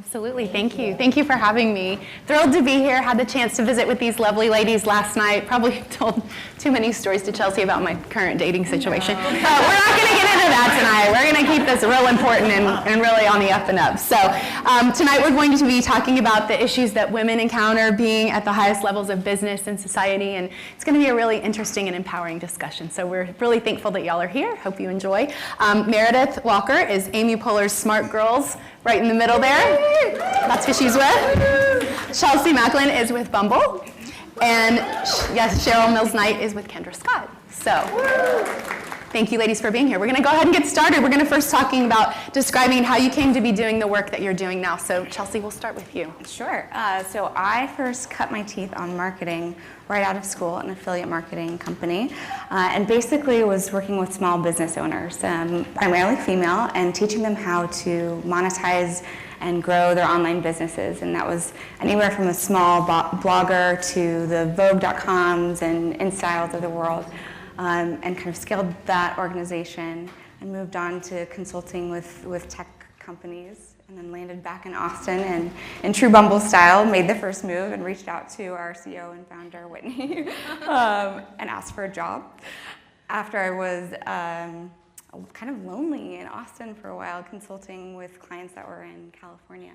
Absolutely. Thank you. Thank you for having me. Thrilled to be here. Had the chance to visit with these lovely ladies last night. Probably told too many stories to Chelsea about my current dating situation. We're not going to get into that tonight. We're going to keep this real important and really on the up and up. So tonight we're going to be talking about the issues that women encounter being at the highest levels of business and society. And it's going to be a really interesting and empowering discussion. So we're really thankful that y'all are here. Hope you enjoy. Meredith Walker is Amy Poehler's Smart Girls, right in the middle there. That's who she's with. Chelsea Macklin is with Bumble. And yes, Cheryl Mills-Knight is with Kendra Scott. So thank you, ladies, for being here. We're going to go ahead and get started. We're going to first talking about describing how you came to be doing the work that you're doing now. So Chelsea, we'll start with you. Sure. So I first cut my teeth on marketing right out of school, an affiliate marketing company, and basically was working with small business owners, primarily female, and teaching them how to monetize and grow their online businesses. And that was anywhere from a small blogger to the Vogue.coms and InStyles of the world, and kind of scaled that organization and moved on to consulting with tech companies, and then landed back in Austin and in true Bumble style made the first move and reached out to our CEO and founder, Whitney, and asked for a job. After I was kind of lonely in Austin for a while, consulting with clients that were in California.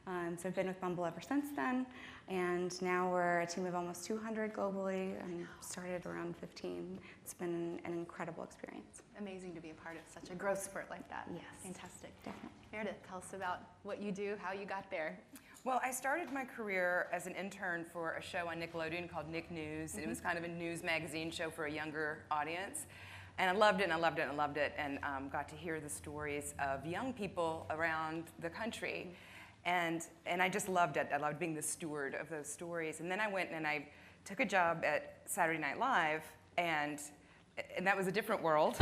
So I've been with Bumble ever since then, and now we're a team of almost 200 globally, and started around 15. It's been an incredible experience. Amazing to be a part of such a growth spurt like that. Yes. Fantastic. Definitely. Meredith, tell us about what you do, how you got there. Well, I started my career as an intern for a show on Nickelodeon called Nick News. Mm-hmm. It was kind of a news magazine show for a younger audience. And I loved it, and I loved it, and I loved it, and got to hear the stories of young people around the country. And I just loved it. I loved being the steward of those stories. And then I went and I took a job at Saturday Night Live, and that was a different world.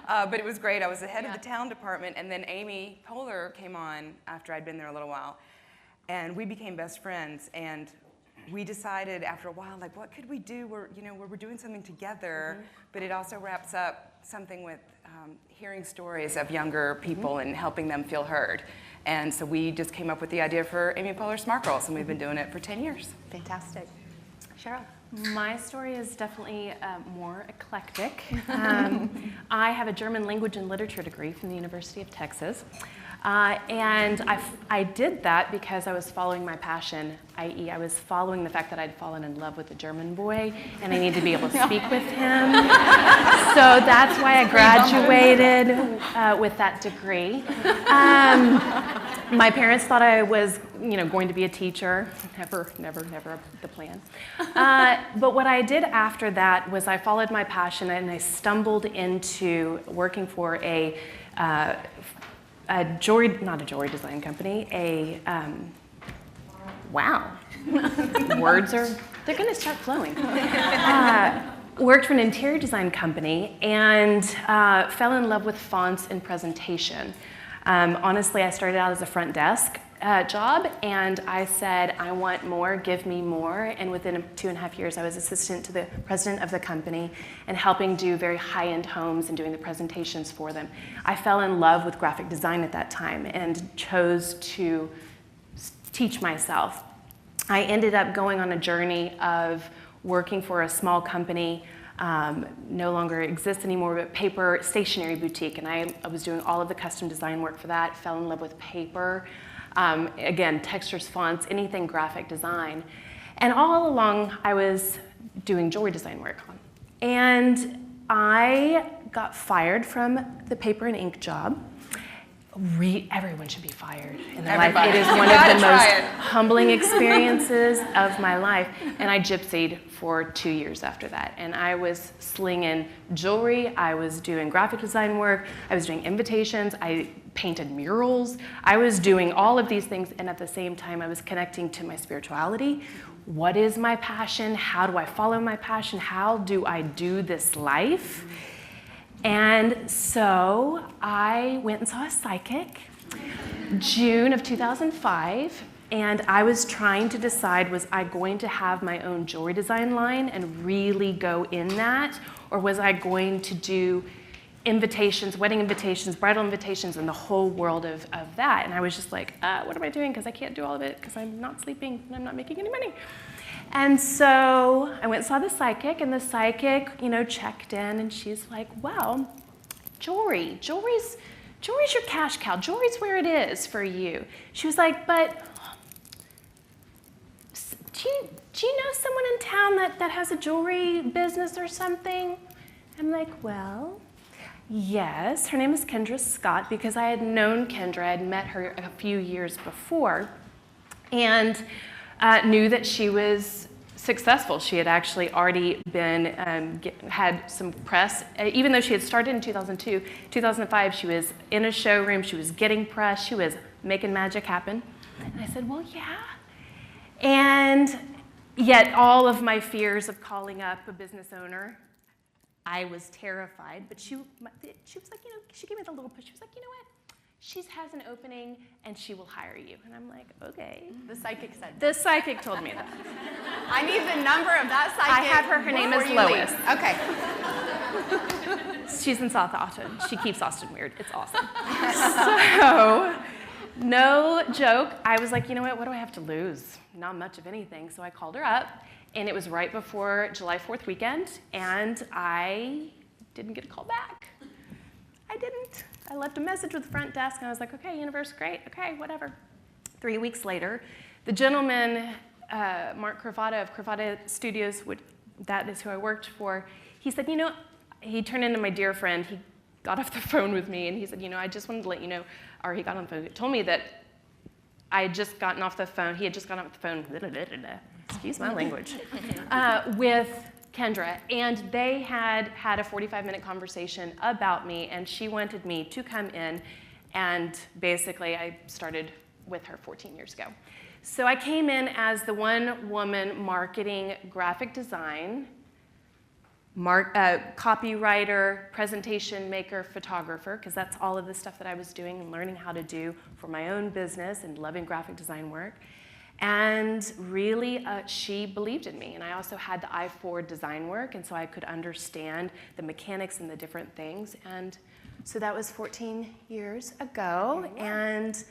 But it was great. I was the head of the talent department, and then Amy Poehler came on after I'd been there a little while. And we became best friends, and we decided after a while, like, what could we do where we're doing something together, but it also wraps up something with hearing stories of younger people and helping them feel heard. And so we just came up with the idea for Amy Poehler Smart Girls, and we've been doing it for 10 years. Fantastic. Cheryl? My story is definitely more eclectic. I have a German language and literature degree from the University of Texas. And I did that because I was following my passion, i.e. I was following the fact that I'd fallen in love with a German boy and I needed to be able to speak with him. So that's why I graduated with that degree. My parents thought I was going to be a teacher. Never the plan. But what I did after that was I followed my passion, and I stumbled into working for not a jewelry design company, wow. Words they're gonna start flowing. Worked for an interior design company and fell in love with fonts and presentation. Honestly, I started out as a front desk job, and I said, I want more, give me more. And within 2.5 years, I was assistant to the president of the company and helping do very high-end homes and doing the presentations for them. I fell in love with graphic design at that time and chose to teach myself. I ended up going on a journey of working for a small company, no longer exists anymore, but paper stationery boutique, and I was doing all of the custom design work for that, fell in love with paper. Again, textures, fonts, anything graphic design. And all along, I was doing jewelry design work. And I got fired from the paper and ink job. Everyone should be fired in their life. It is one of the most humbling experiences of my life. And I gypsied for 2 years after that. And I was slinging jewelry, I was doing graphic design work, I was doing invitations, I painted murals, I was doing all of these things, and at the same time I was connecting to my spirituality. What is my passion? How do I follow my passion? How do I do this life? And so I went and saw a psychic, June of 2005, and I was trying to decide, was I going to have my own jewelry design line and really go in that, or was I going to do invitations, wedding invitations, bridal invitations, and the whole world of that. And I was just like, what am I doing? Because I can't do all of it because I'm not sleeping and I'm not making any money. And so I went and saw the psychic, and the psychic, checked in, and she's like, well, jewelry's your cash cow. Jewelry's where it is for you. She was like, but do you know someone in town that has a jewelry business or something? I'm like, well, yes. Her name is Kendra Scott, because I had known Kendra. I had met her a few years before and knew that she was successful. She had actually already been, had some press. Even though she had started in 2002, 2005, she was in a showroom. She was getting press. She was making magic happen. And I said, well, yeah. And yet all of my fears of calling up a business owner, I was terrified. But she was like, she gave me the little push. She was like, you know what? She has an opening and she will hire you. And I'm like, okay. The psychic said that. The psychic told me that. I need the number of that psychic. I have her. Her name is Lois. Okay. She's in South Austin. She keeps Austin weird. It's awesome. So, no joke. I was like, you know what do I have to lose? Not much of anything. So I called her up, and it was right before July 4th weekend, and I didn't get a call back. I didn't. I left a message with the front desk, and I was like, okay, universe, great, okay, whatever. 3 weeks later, the gentleman, Mark Cravata of Cravata Studios, that is who I worked for, he said, he turned into my dear friend. He got off the phone with me, and he said, I just wanted to let you know, or he got on the phone, he told me that I had just gotten off the phone, he had just gotten off the phone, excuse my language, with Kendra, and they had a 45-minute conversation about me, and she wanted me to come in, and basically I started with her 14 years ago. So I came in as the one-woman marketing, graphic design, copywriter, presentation maker, photographer, because that's all of the stuff that I was doing and learning how to do for my own business and loving graphic design work. And really, she believed in me. And I also had the eye for design work, and so I could understand the mechanics and the different things. And so that was 14 years ago, and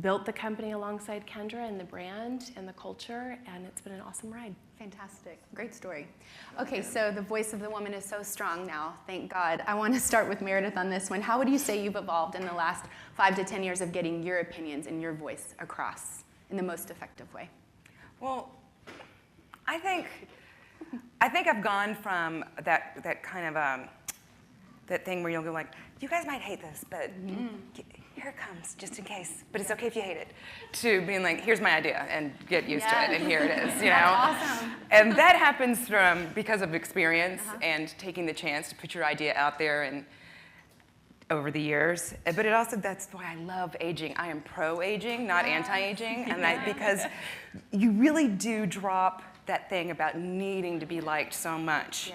built the company alongside Kendra and the brand and the culture, and it's been an awesome ride. Fantastic. Great story. Okay, so the voice of the woman is so strong now, thank God. I want to start with Meredith on this one. How would you say you've evolved in the last 5 to 10 years of getting your opinions and your voice across in the most effective way? Well, I think I've gone from that kind of that thing where you'll go like, you guys might hate this, but here it comes, just in case. But it's okay if you hate it. To being like, here's my idea, and get used to it, and here it is, That's awesome. And that happens because of experience and taking the chance to put your idea out there and over the years. But that's why I love aging. I am pro-aging, not anti-aging, and because you really do drop that thing about needing to be liked so much.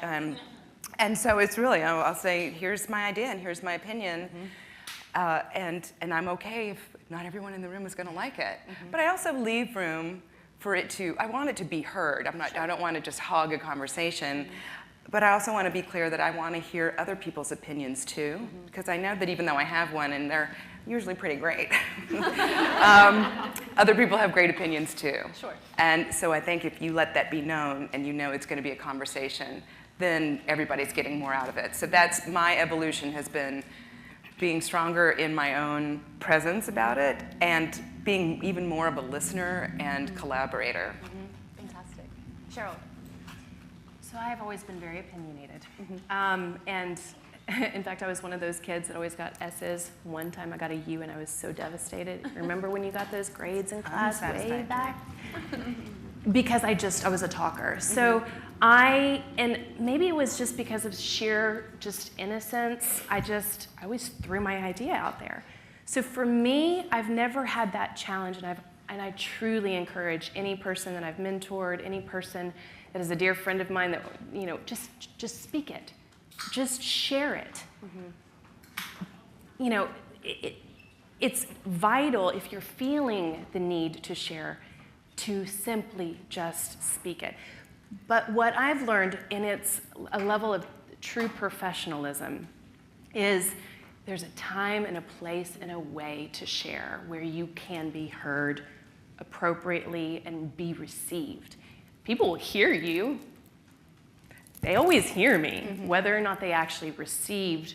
And so it's really, I'll say, here's my idea and here's my opinion, and I'm okay if not everyone in the room is going to like it. But I also leave room for I want it to be heard. I don't want to just hog a conversation. But I also want to be clear that I want to hear other people's opinions too, because I know that even though I have one, and they're usually pretty great, other people have great opinions too. Sure. And so I think if you let that be known and it's going to be a conversation, then everybody's getting more out of it. So that's my evolution, has been being stronger in my own presence about it and being even more of a listener and collaborator. Fantastic. Cheryl. So I've always been very opinionated. And in fact, I was one of those kids that always got S's. One time I got a U and I was so devastated. Remember when you got those grades in class way back? Because I was a talker. So and maybe it was just because of sheer just innocence, I always threw my idea out there. So for me, I've never had that challenge, and I truly encourage any person that I've mentored, any person that is a dear friend of mine, that just speak it, just share it. It's vital, if you're feeling the need to share, to simply just speak it. But what I've learned, and it's a level of true professionalism, is there's a time and a place and a way to share where you can be heard appropriately and be received. People will hear you. They always hear me, whether or not they actually received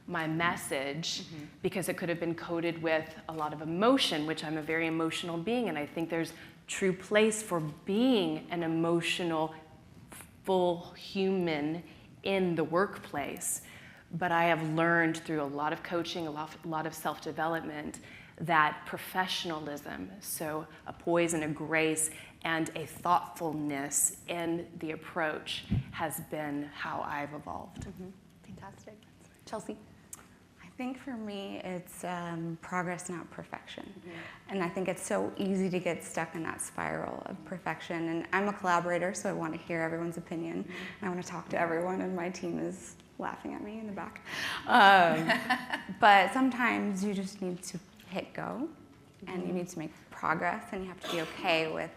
my message, because it could have been coded with a lot of emotion, which I'm a very emotional being, and I think there's true place for being an emotional, full human in the workplace. But I have learned through a lot of coaching, a lot of self-development, that professionalism, so a poise and a grace and a thoughtfulness in the approach, has been how I've evolved. Fantastic. Chelsea? I think for me, it's progress, not perfection. And I think it's so easy to get stuck in that spiral of perfection. And I'm a collaborator, so I want to hear everyone's opinion. And I want to talk to everyone, and my team is laughing at me in the back. But sometimes you just need to hit go, and you need to make progress, and you have to be okay with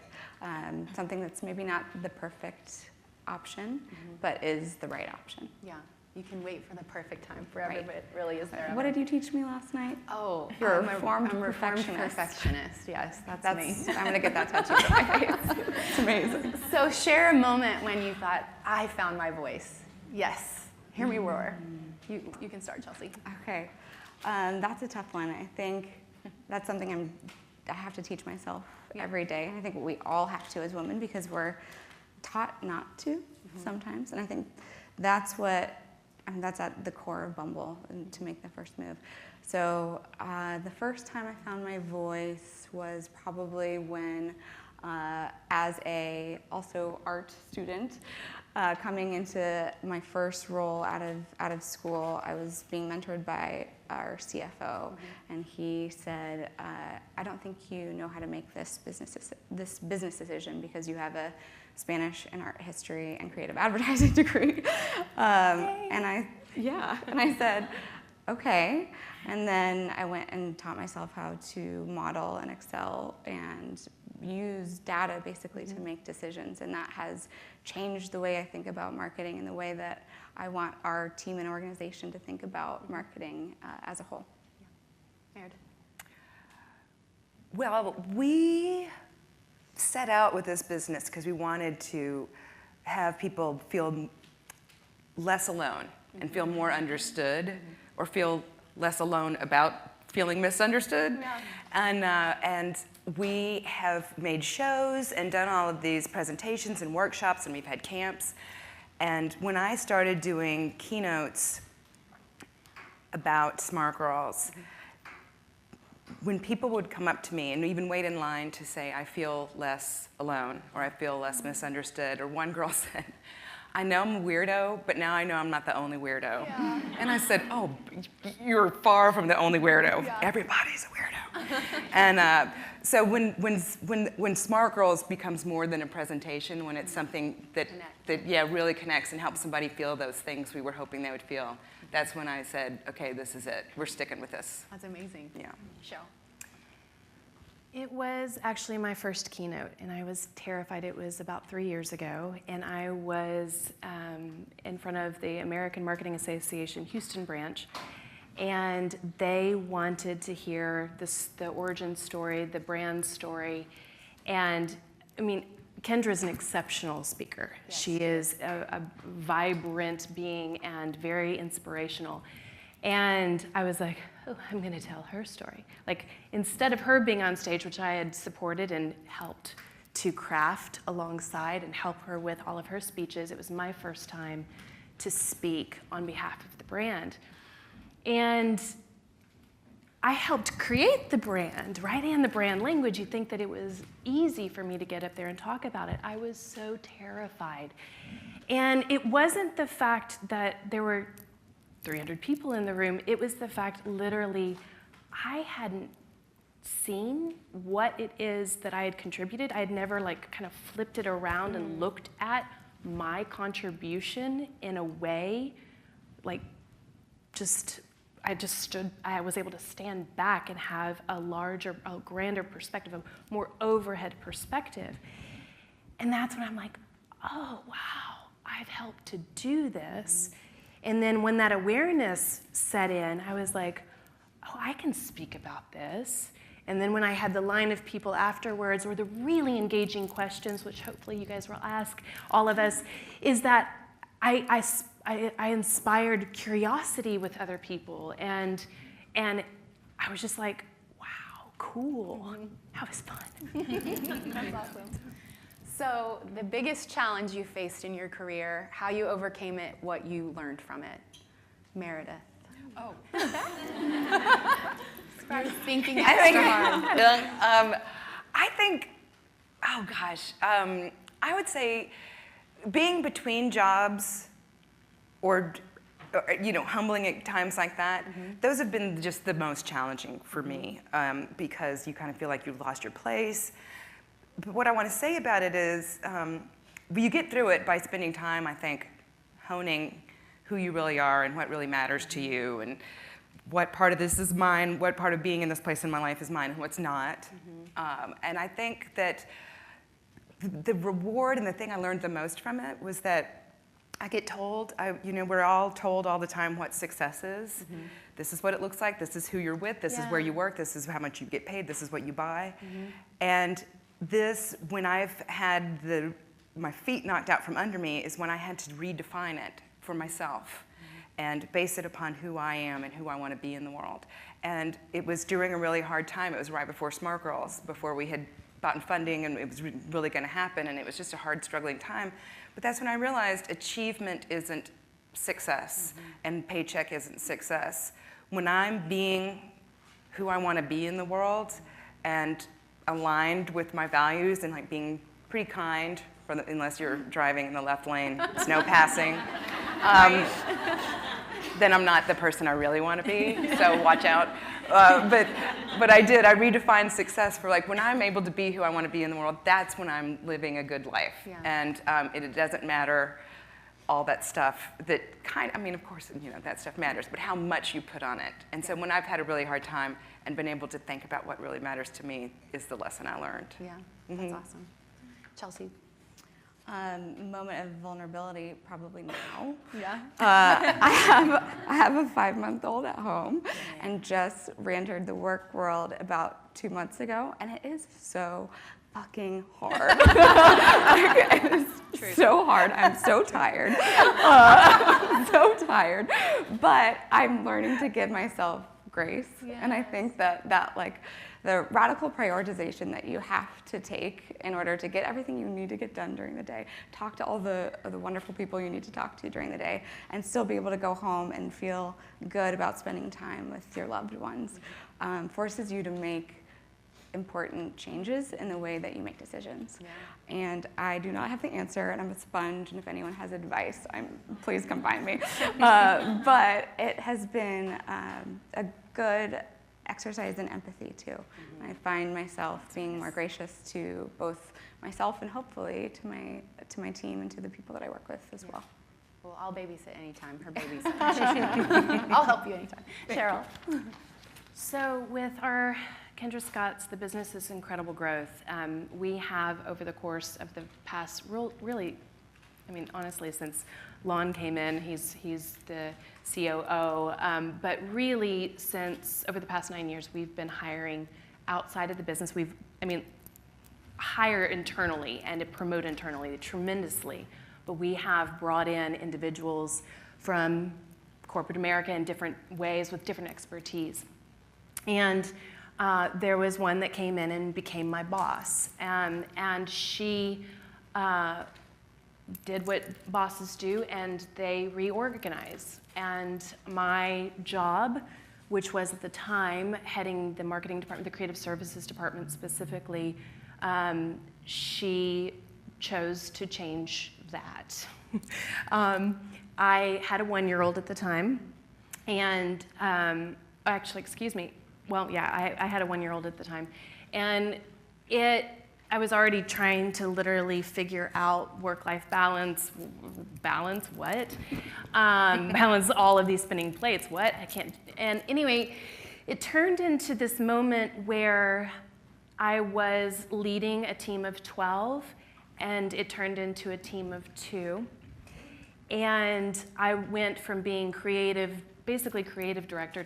something that's maybe not the perfect option, but is the right option. Yeah. You can wait for the perfect time forever, Right. but it really is there. What did you teach me last night? Oh, You're I'm a reformed I'm perfectionist. perfectionist. Yes, that's me. I'm going to get that tattooed on my face. It's amazing. So share a moment when you thought, I found my voice. Yes, hear me roar. You can start, Chelsea. Okay, that's a tough one. I think that's something I have to teach myself every day. I think we all have to as women, because we're taught not to sometimes. And I think that's that's at the core of Bumble, and to make the first move. So the first time I found my voice was probably when, as a also art student, coming into my first role out of school, I was being mentored by our CFO, and he said, "I don't think you know how to make this business decision because you have a Spanish and art history and creative advertising degree." And I said, "Okay." And then I went and taught myself how to model and Excel and use data basically to make decisions, and that has changed the way I think about marketing and the way that I want our team and organization to think about marketing as a whole. Meredith. Well, we set out with this business because we wanted to have people feel less alone and feel more understood, or feel less alone about feeling misunderstood. Yeah. And we have made shows and done all of these presentations and workshops, and we've had camps. And when I started doing keynotes about Smart Girls, when people would come up to me and even wait in line to say, I feel less alone, or I feel less misunderstood, or one girl said, I know I'm a weirdo, but now I know I'm not the only weirdo. Yeah. And I said, oh, you're far from the only weirdo. Yeah. Everybody's a weirdo. And so when Smart Girls becomes more than a presentation, when it's something that really connects and helps somebody feel those things we were hoping they would feel, that's when I said, okay, this is it. We're sticking with this. That's amazing. Yeah. Show. It was actually my first keynote, and I was terrified. It was about 3 years ago, and I was in front of the American Marketing Association Houston branch, and they wanted to hear the origin story, the brand story, and I mean, Kendra's an exceptional speaker. Yes. She is a vibrant being and very inspirational. And I was like, oh, I'm going to tell her story. Like, instead of her being on stage, which I had supported and helped to craft alongside and help her with all of her speeches, it was my first time to speak on behalf of the brand. And I helped create the brand, right? And the brand language. You'd think that it was easy for me to get up there and talk about it. I was so terrified. And it wasn't the fact that there were 300 people in the room. It was the fact, literally, I hadn't seen what it is that I had contributed. I had never kind of flipped it around and looked at my contribution in a way, I was able to stand back and have a grander perspective, a more overhead perspective. And that's when I'm like, oh, wow, I've helped to do this. And then when that awareness set in, I was like, oh, I can speak about this. And then when I had the line of people afterwards, or the really engaging questions, which hopefully you guys will ask all of us, is that I inspired curiosity with other people. And I was just like, wow, cool. That was fun. That's awesome. So the biggest challenge you faced in your career, how you overcame it, what you learned from it. Meredith. Oh. You're thinking extra hard. I think, oh gosh, I would say being between jobs or humbling at times like that, those have been just the most challenging for me because you kind of feel like you've lost your place. But what I want to say about it is you get through it by spending time, I think, honing who you really are and what really matters to you, and what part of this is mine, what part of being in this place in my life is mine, and what's not. And I think that the reward and the thing I learned the most from it was that I get told, we're all told all the time what success is. This is what it looks like, this is who you're with, this is where you work, this is how much you get paid, this is what you buy. And this, when I've had my feet knocked out from under me, is when I had to redefine it for myself and base it upon who I am and who I want to be in the world. And it was during a really hard time. It was right before Smart Girls, before we had gotten funding and it was really going to happen, and it was just a hard, struggling time. But that's when I realized achievement isn't success and paycheck isn't success. When I'm being who I want to be in the world and aligned with my values and like being pretty kind, unless you're driving in the left lane, snow passing, then I'm not the person I really want to be, so watch out. But I redefined success for like when I'm able to be who I want to be in the world, that's when I'm living a good life. And it doesn't matter all that stuff that of course, that stuff matters, but how much you put on it. And so when I've had a really hard time and been able to think about what really matters to me is the lesson I learned. Yeah, that's awesome. Chelsea. Moment of vulnerability, probably now. Yeah. I have a 5-month-old at home and just re-entered the work world about 2 months ago, and it is so fucking hard. It is so hard. I'm so tired. So tired. But I'm learning to give myself grace, and I think that like the radical prioritization that you have to take in order to get everything you need to get done during the day, talk to all the wonderful people you need to talk to during the day, and still be able to go home and feel good about spending time with your loved ones, forces you to make important changes in the way that you make decisions. And I do not have the answer, and I'm a sponge, and if anyone has advice, please come find me. But it has been a good exercise in empathy too. I find myself being more gracious to both myself and hopefully to my team and to the people that I work with as well. Well, I'll babysit anytime. Her baby's. I'll help you anytime. Cheryl. So with our Kendra Scott's, the business is incredible growth. We have, over the course of the past, honestly, since Lon came in, he's the COO, but really since over the past 9 years, we've been hiring outside of the business. Hire internally and promote internally tremendously, but we have brought in individuals from corporate America in different ways with different expertise. And there was one that came in and became my boss, and she did what bosses do, and they reorganize. And my job, which was at the time heading the marketing department, the creative services department specifically, she chose to change that. I had a 1-year-old at the time, and I had a 1-year-old at the time, and I was already trying to literally figure out work-life balance what? Balance all of these spinning plates, what? I can't, and anyway, it turned into this moment where I was leading a team of 12, and it turned into a team of 2. And I went from being basically creative director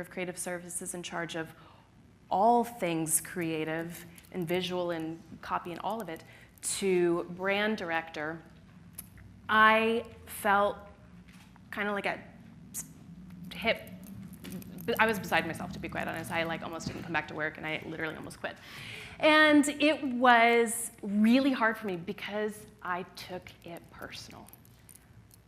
of creative services in charge of all things creative and visual and copy and all of it, to brand director. I felt kind of like I was beside myself, to be quite honest. I almost didn't come back to work, and I literally almost quit. And it was really hard for me because I took it personal.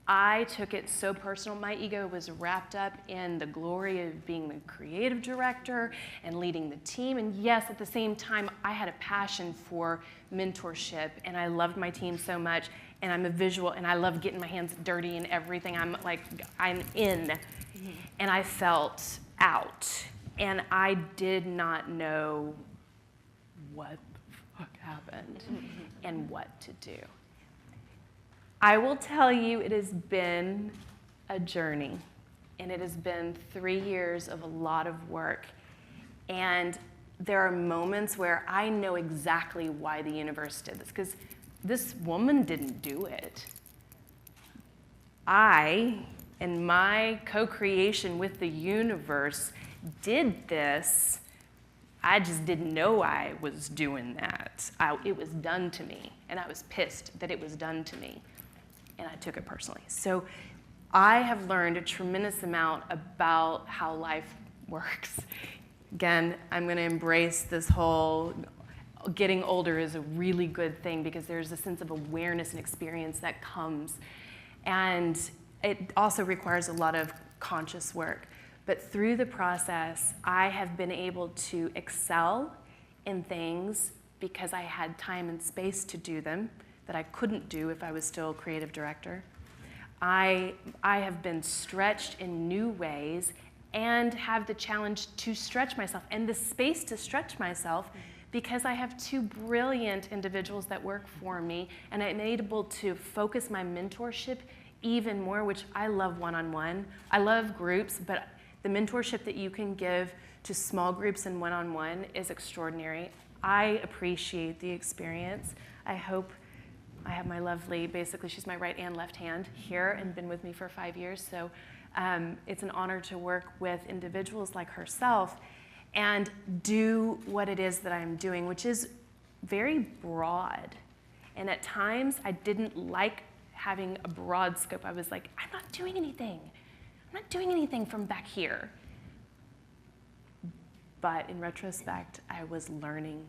I took it so personal. My ego was wrapped up in the glory of being the creative director and leading the team. And yes, at the same time, I had a passion for mentorship, and I loved my team so much. And I'm a visual, and I love getting my hands dirty and everything. I'm in. Mm-hmm. And I felt out. And I did not know what the fuck happened and what to do. I will tell you, it has been a journey, and it has been 3 years of a lot of work. And there are moments where I know exactly why the universe did this, because this woman didn't do it. I, in my co-creation with the universe, did this. I just didn't know I was doing that. It was done to me, and I was pissed that it was done to me. And I took it personally. So I have learned a tremendous amount about how life works. Again, I'm going to embrace this whole getting older is a really good thing, because there's a sense of awareness and experience that comes. And it also requires a lot of conscious work. But through the process, I have been able to excel in things because I had time and space to do them that I couldn't do if I was still creative director. I have been stretched in new ways and have the challenge to stretch myself and the space to stretch myself, because I have 2 brilliant individuals that work for me, and I'm able to focus my mentorship even more, which I love one-on-one. I love groups, but the mentorship that you can give to small groups and one-on-one is extraordinary. I appreciate the experience. I hope I have my lovely, basically she's my right and left hand here and been with me for 5 years. So it's an honor to work with individuals like herself and do what it is that I'm doing, which is very broad. And at times I didn't like having a broad scope. I was like, I'm not doing anything. I'm not doing anything from back here. But in retrospect, I was learning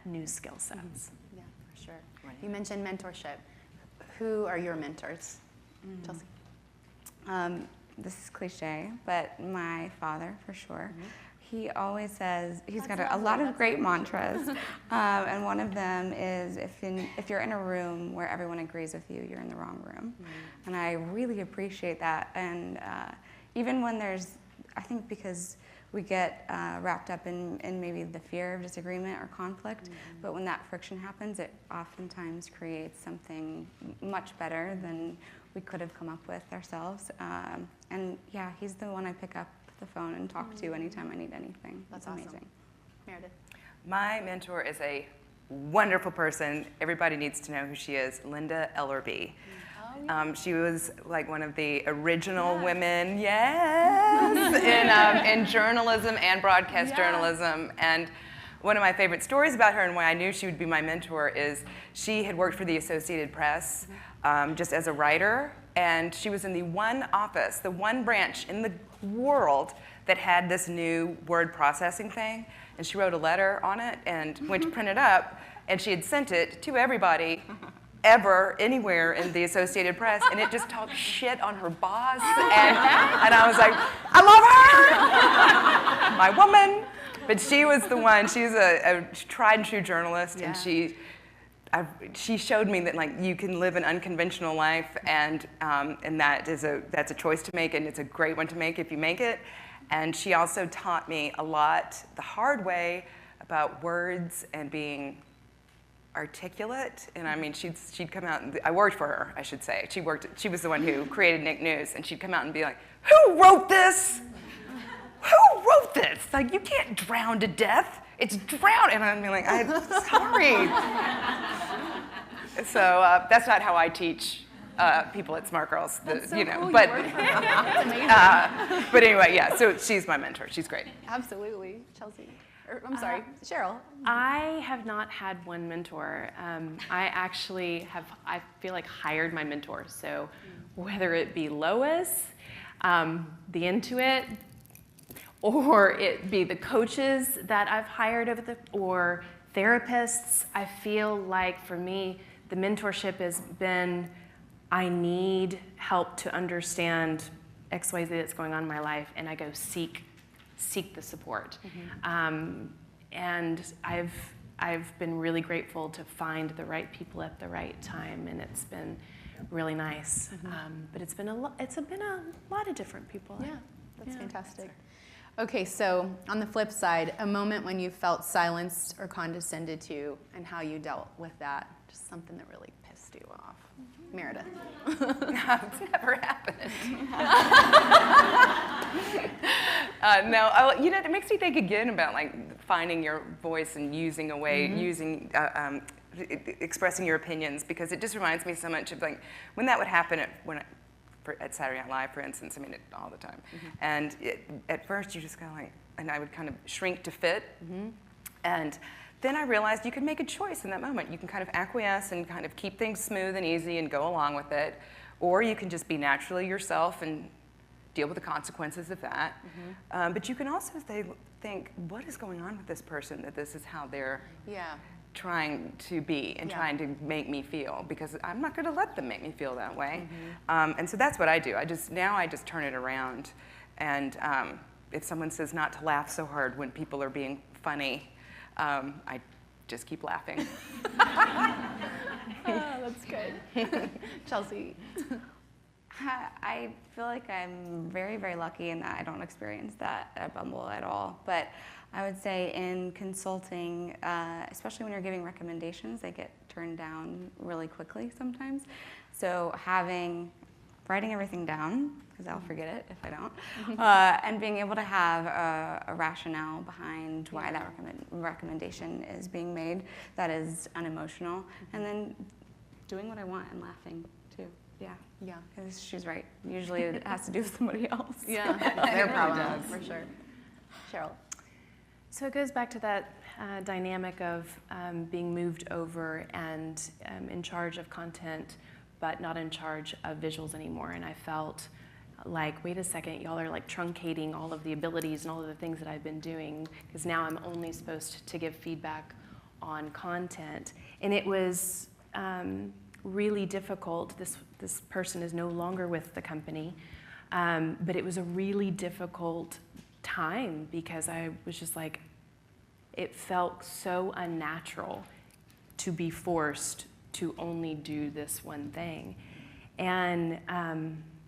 new skill sets. Yeah, for sure. You mentioned mentorship. Who are your mentors, Chelsea? This is cliche, but my father, for sure. He always says, he's got a lot of great mantras, and one of them is, if you're in a room where everyone agrees with you, you're in the wrong room. And I really appreciate that. And even when there's, I think because we get wrapped up in maybe the fear of disagreement or conflict, but when that friction happens, it oftentimes creates something much better than we could have come up with ourselves. And yeah, he's the one I pick up the phone and talk to anytime I need anything. That's It's awesome. amazing. Meredith. My mentor is a wonderful person. Everybody needs to know who she is, Linda Ellerby. She was like one of the original women, in journalism and broadcast journalism. And one of my favorite stories about her and why I knew she would be my mentor is she had worked for the Associated Press just as a writer, and she was in the one office, the one branch in the world that had this new word processing thing. And she wrote a letter on it and went to print it up, and she had sent it to everybody ever, anywhere in the Associated Press, and it just talked shit on her boss, and I was like, I love her, my woman. But she was the one. She's a tried and true journalist, and she showed me that you can live an unconventional life, and that's a choice to make, and it's a great one to make if you make it. And she also taught me a lot the hard way about words and being articulate. And I mean, she'd come out, and I worked for her, I should say. She was the one who created Nick News, and she'd come out and be like, who wrote this? Who wrote this? Like, you can't drown to death. It's drown. And I'm like, I'm sorry. So that's not how I teach people at Smart Girls. That's so You know, cool. but That's amazing. but anyway, yeah. So she's my mentor. She's great. Absolutely. Chelsea. I'm sorry, Cheryl. I have not had one mentor. I actually have, I feel like, hired my mentors. So whether it be Lois, the Intuit, or it be the coaches that I've hired or therapists, I feel like for me, the mentorship has been, I need help to understand XYZ that's going on in my life, and I go seek the support. And I've been really grateful to find the right people at the right time, and it's been really nice. But it's been a lot of different people. Yeah, that's fantastic. Okay, so on the flip side, a moment when you felt silenced or condescended to, and how you dealt with that, just something that really pissed you off. Meredith. It's never happened. No, you know, it makes me think again about like finding your voice and using a way, expressing your opinions, because it just reminds me so much of like when that would happen at Saturday Night Live, for instance. I mean, all the time. And at first you just go like, and I would kind of shrink to fit, and then I realized you can make a choice in that moment. You can kind of acquiesce and kind of keep things smooth and easy and go along with it, or you can just be naturally yourself and deal with the consequences of that. But you can also think, what is going on with this person that this is how they're trying to be and trying to make me feel, because I'm not going to let them make me feel that way. And so that's what I do. Now I just turn it around, and if someone says not to laugh so hard when people are being funny, I just keep laughing. That's good. Chelsea. I feel like I'm very, very lucky in that I don't experience that at Bumble at all. But I would say in consulting, especially when you're giving recommendations, they get turned down really quickly sometimes. So writing everything down, because I'll forget it if I don't, and being able to have a rationale behind why that recommendation is being made that is unemotional, and then doing what I want and laughing too. Yeah. Because she's right. Usually it has to do with somebody else. Yeah, their problem, for sure. Cheryl. So it goes back to that dynamic of being moved over and in charge of content, but not in charge of visuals anymore. And I felt like, wait a second, y'all are like truncating all of the abilities and all of the things that I've been doing, because now I'm only supposed to give feedback on content. And it was really difficult. This person is no longer with the company, but it was a really difficult time, because I was just like, it felt so unnatural to be forced to only do this one thing. And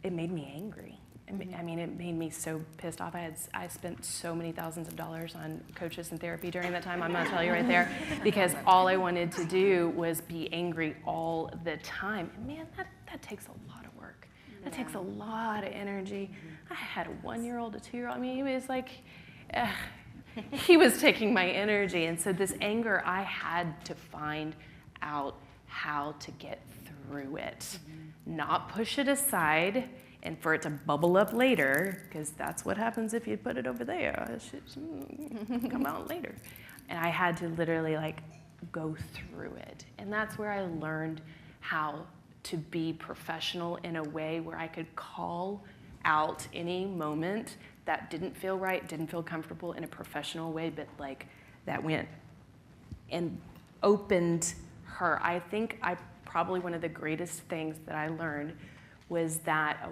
it made me angry. I mean, it made me so pissed off. I spent so many thousands of dollars on coaches and therapy during that time, I'm gonna tell you right there, because all I wanted to do was be angry all the time. And man, that takes a lot of work. That takes a lot of energy. I had a 1-year-old, a 2-year-old. I mean, he was like, he was taking my energy. And so this anger, I had to find out how to get through it, not push it aside and for it to bubble up later, because that's what happens if you put it over there. It should come out later. And I had to literally like go through it. And that's where I learned how to be professional in a way where I could call out any moment that didn't feel right, didn't feel comfortable, in a professional way, but like that went and opened her. I think probably one of the greatest things that I learned was that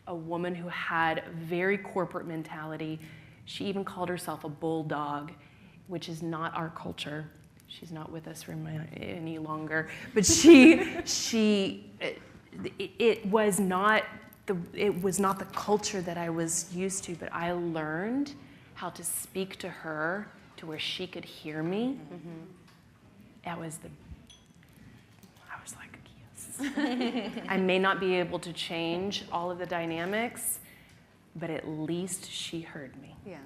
a woman who had a very corporate mentality, she even called herself a bulldog, which is not our culture. She's not with us any longer, but it was not the culture that I was used to, but I learned how to speak to her to where she could hear me. I was like, yes. I may not be able to change all of the dynamics, but at least she heard me. Yeah.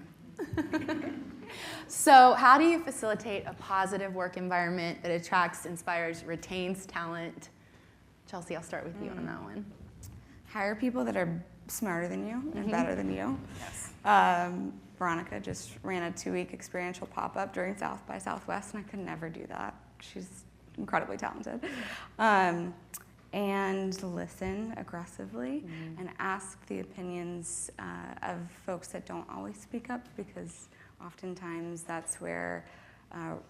So how do you facilitate a positive work environment that attracts, inspires, retains talent? Chelsea, I'll start with you on that one. Hire people that are smarter than you and better than you. Yes. Veronica just ran a 2-week experiential pop-up during South by Southwest, and I could never do that. She's incredibly talented. And listen aggressively and ask the opinions of folks that don't always speak up, because oftentimes that's where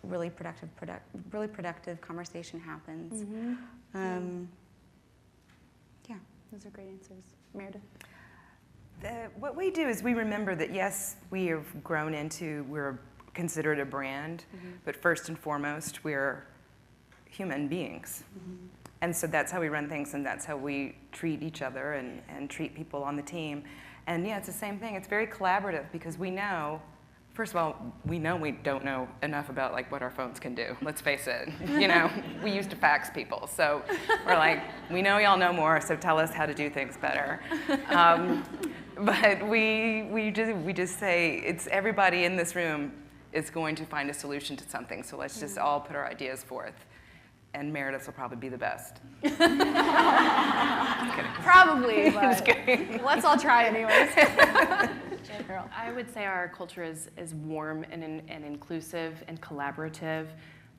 really productive conversation happens. Yeah. Those are great answers. Meredith? What we do is we remember that, yes, we have grown into, we're considered a brand, but first and foremost, we're human beings. And so that's how we run things, and that's how we treat each other and treat people on the team. And yeah, it's the same thing. It's very collaborative, because we know, first of all, we don't know enough about like what our phones can do. Let's face it. You know, we used to fax people, so we're like, we know y'all know more, so tell us how to do things better. But we just say, it's everybody in this room is going to find a solution to something. So let's just all put our ideas forth. And Meredith's will probably be the best. Just kidding. Probably, but Just kidding. let's all try anyways. I would say our culture is warm and inclusive and collaborative.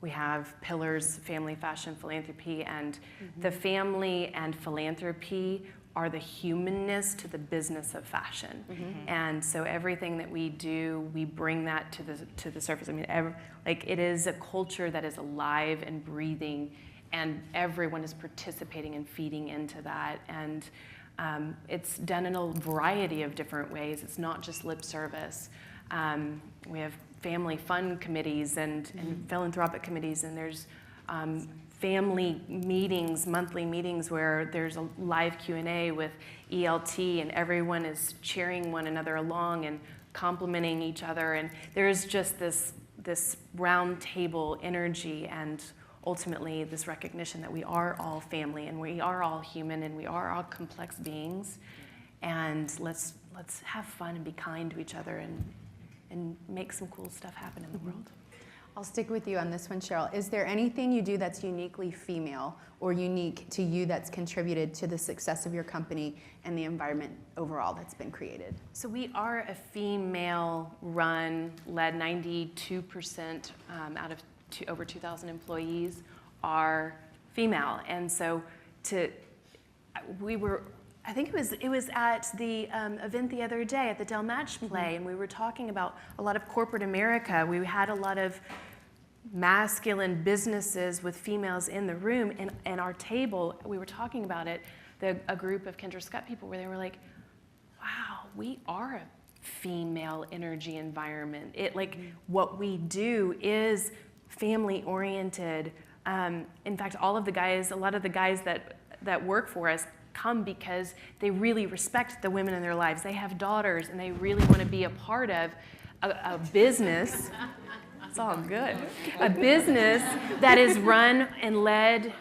We have pillars: family, fashion, philanthropy, and the family and philanthropy are the humanness to the business of fashion. And so everything that we do, we bring that to the surface. I mean, it is a culture that is alive and breathing, and everyone is participating and feeding into that. And it's done in a variety of different ways. It's not just lip service. We have family fun committees and philanthropic committees, and there's family meetings, monthly meetings, where there's a live Q&A with ELT, and everyone is cheering one another along and complimenting each other. And there's just this round table energy, and ultimately this recognition that we are all family, and we are all human, and we are all complex beings. And let's have fun and be kind to each other and make some cool stuff happen in the world. I'll stick with you on this one, Cheryl. Is there anything you do that's uniquely female or unique to you that's contributed to the success of your company and the environment overall that's been created? So we are a female-run, led. 92% out of over 2,000 employees are female, and so I think it was at the event the other day at the Del Match Play, and we were talking about a lot of corporate America. We had a lot of masculine businesses with females in the room, and our table, we were talking about it, a group of Kendra Scott people, where they were like, wow, we are a female energy environment. What we do is family oriented. In fact, a lot of the guys that work for us come because they really respect the women in their lives. They have daughters, and they really want to be a part of a business. It's all good. A business that is run and led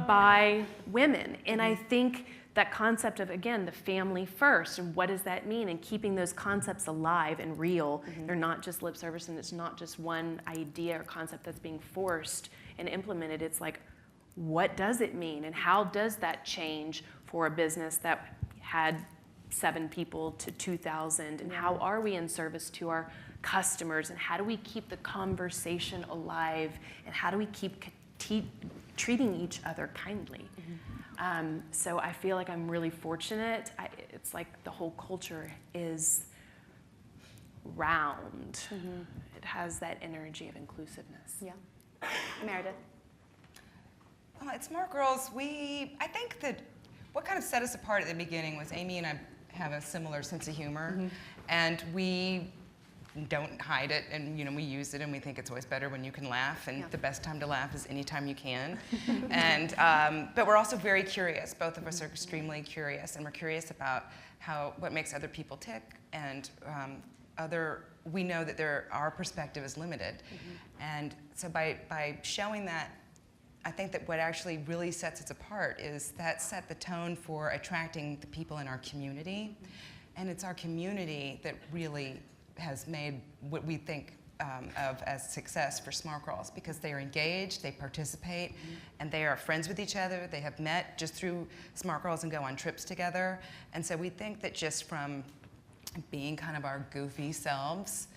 by women. And I think that concept of, again, the family first, and what does that mean, and keeping those concepts alive and real. They're not just lip service, and it's not just one idea or concept that's being forced and implemented. It's like, what does it mean, and how does that change for a business that had 7 people to 2,000, and how are we in service to our customers, and how do we keep the conversation alive, and how do we keep treating each other kindly? So I feel like I'm really fortunate. It's like the whole culture is round. It has that energy of inclusiveness. Yeah. Meredith? Well, at Smart Girls, I think that what kind of set us apart at the beginning was Amy and I have a similar sense of humor, and we don't hide it, and we use it, and we think it's always better when you can laugh, and the best time to laugh is anytime you can. And but we're also very curious. Both of us are extremely curious, and we're curious about what makes other people tick, and we know that our perspective is limited, and so by showing that, I think that what actually really sets us apart is that set the tone for attracting the people in our community, and it's our community that really has made what we think of as success for Smart Girls, because they are engaged, they participate, and they are friends with each other. They have met just through Smart Girls and go on trips together. And so we think that just from being kind of our goofy selves,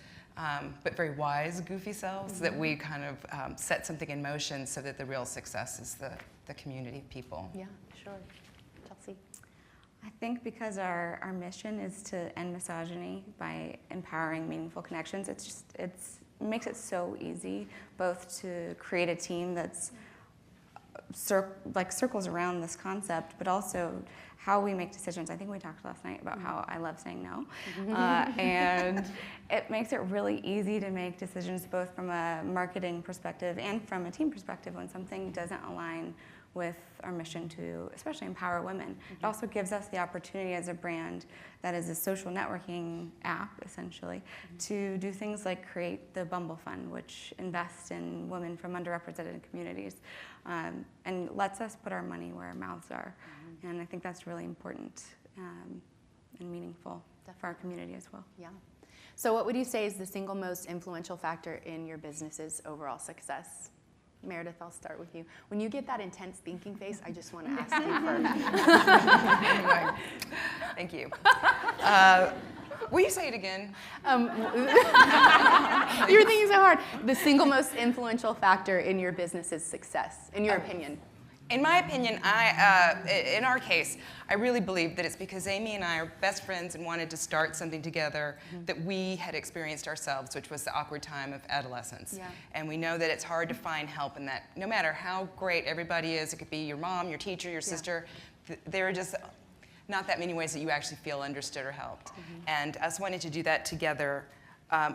but very wise goofy selves, that we kind of set something in motion so that the real success is the community of people. Yeah, sure. Chelsea? I think because our mission is to end misogyny by empowering meaningful connections, it makes it so easy both to create a team that's circles around this concept, but also how we make decisions. I think we talked last night about how I love saying no, and it makes it really easy to make decisions both from a marketing perspective and from a team perspective when something doesn't align with our mission to especially empower women. It also gives us the opportunity as a brand that is a social networking app, essentially, to do things like create the Bumble Fund, which invests in women from underrepresented communities and lets us put our money where our mouths are. And I think that's really important and meaningful for our community as well. Yeah. So what would you say is the single most influential factor in your business's overall success? Meredith, I'll start with you. When you get that intense thinking face, I just want to ask you first. Anyway, thank you. Will you say it again? You were thinking so hard. The single most influential factor in your business's success, in your opinion? In my opinion, in our case, I really believe that it's because Amy and I are best friends and wanted to start something together that we had experienced ourselves, which was the awkward time of adolescence. Yeah. And we know that it's hard to find help in that. No matter how great everybody is, it could be your mom, your teacher, your sister, there are just not that many ways that you actually feel understood or helped. And us wanting to do that together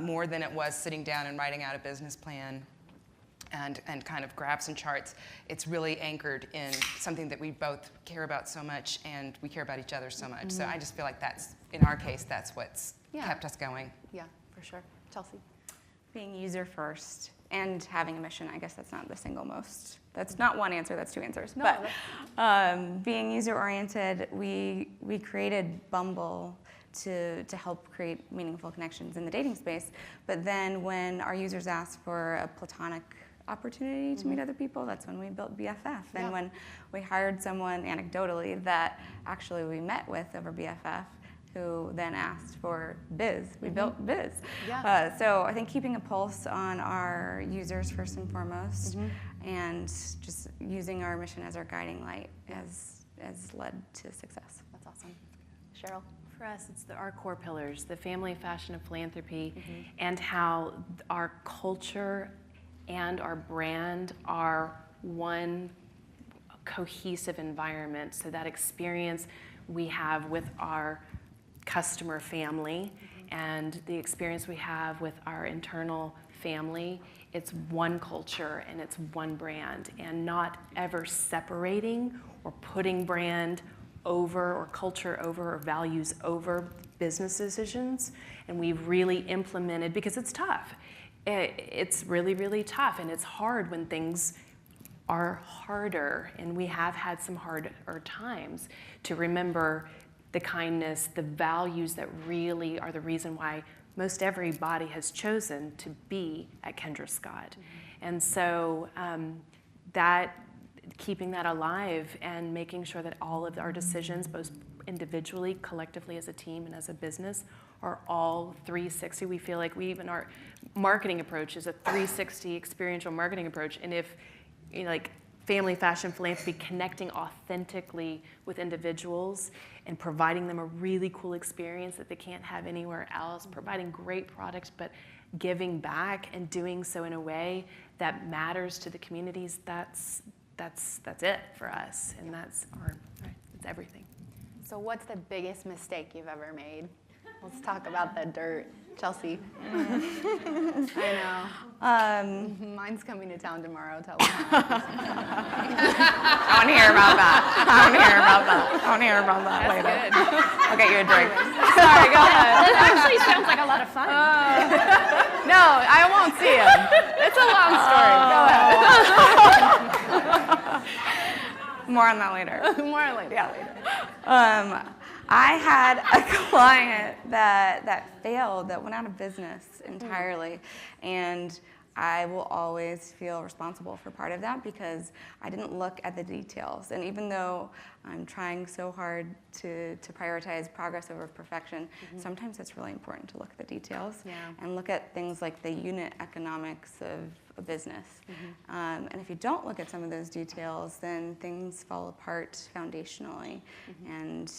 more than it was sitting down and writing out a business plan and kind of graphs and charts, it's really anchored in something that we both care about so much, and we care about each other so much. So I just feel like that's, in our case, that's what's kept us going. Yeah, for sure. Chelsea? Being user first and having a mission, I guess that's not the single most. That's not one answer, that's two answers. No, but being user-oriented, we created Bumble to help create meaningful connections in the dating space. But then when our users asked for a platonic opportunity to meet other people, that's when we built BFF. And when we hired someone anecdotally that actually we met with over BFF, who then asked for Biz, we built Biz. Yeah. So I think keeping a pulse on our users first and foremost, and just using our mission as our guiding light has led to success. That's awesome. Cheryl? For us, it's our core pillars, the family, fashion, and philanthropy, and how our culture and our brand are one cohesive environment. So that experience we have with our customer family and the experience we have with our internal family, it's one culture and it's one brand, and not ever separating or putting brand over or culture over or values over business decisions. And we've really implemented, because it's tough. It's really, really tough, and it's hard when things are harder, and we have had some harder times to remember the kindness, the values that really are the reason why most everybody has chosen to be at Kendra Scott. And so keeping that alive and making sure that all of our decisions, both individually, collectively as a team, and as a business, are all 360. We feel like our marketing approach is a 360 experiential marketing approach. And if, like family, fashion, philanthropy, connecting authentically with individuals and providing them a really cool experience that they can't have anywhere else, providing great products, but giving back and doing so in a way that matters to the communities, that's it for us, and it's everything. So what's the biggest mistake you've ever made? Let's talk about the dirt. Chelsea. I know. Mine's coming to town tomorrow. Tell them. I want to hear about that. I want to hear about that later. Good. I'll get you a drink. Sorry, go ahead. That actually sounds like a lot of fun. No, I won't see him. It's a long story. Go ahead. More on that later. More later. Yeah. I had a client that failed, that went out of business entirely, and I will always feel responsible for part of that because I didn't look at the details. And even though I'm trying so hard to prioritize progress over perfection, sometimes it's really important to look at the details and look at things like the unit economics of a business. And if you don't look at some of those details, then things fall apart foundationally. And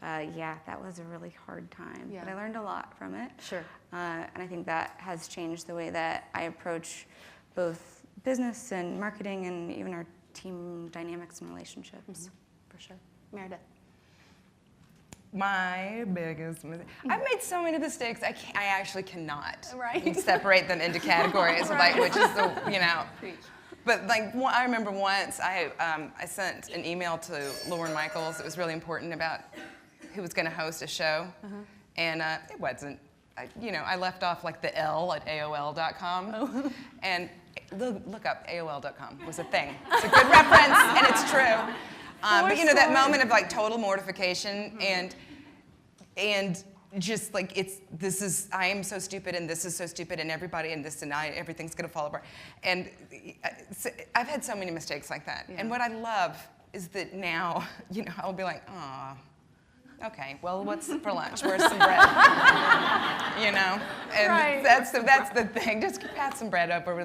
yeah, that was a really hard time, but I learned a lot from it. Sure. And I think that has changed the way that I approach both business and marketing and even our team dynamics and relationships. For sure. Meredith. My biggest mistake. I've made so many mistakes. I actually cannot Right. separate them into categories, like which is the But like I remember once I sent an email to Lauren Michaels. It was really important about who was going to host a show, and it wasn't. I left off like the L at AOL.com, and look up AOL.com was a thing. It's a good reference, and it's true. But that moment of like total mortification and just like I am so stupid and this is so stupid and everybody and this and everything's gonna fall apart. And I've had so many mistakes like that. And what I love is that now, I'll be like, oh, okay, well, what's for lunch? Where's some bread? And that's the thing. Just pass some bread over.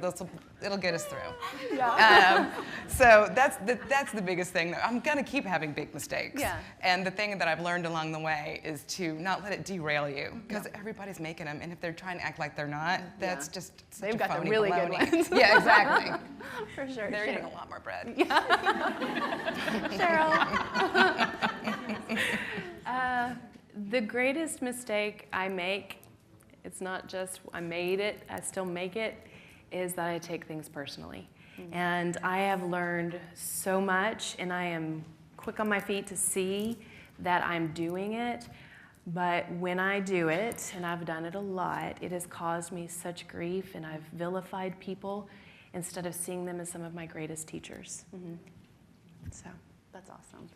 It'll get us through. Yeah. So that's the biggest thing. I'm gonna keep having big mistakes. Yeah. And the thing that I've learned along the way is to not let it derail you, because everybody's making them, and if they're trying to act like they're not, that's just such They've a got the phony really baloney. good ones. Yeah, exactly. For sure. They're eating a lot more bread. Cheryl. The greatest mistake I make, it's not just I made it, I still make it, is that I take things personally. And I have learned so much, and I am quick on my feet to see that I'm doing it. But when I do it, and I've done it a lot, it has caused me such grief, and I've vilified people instead of seeing them as some of my greatest teachers. So That's awesome.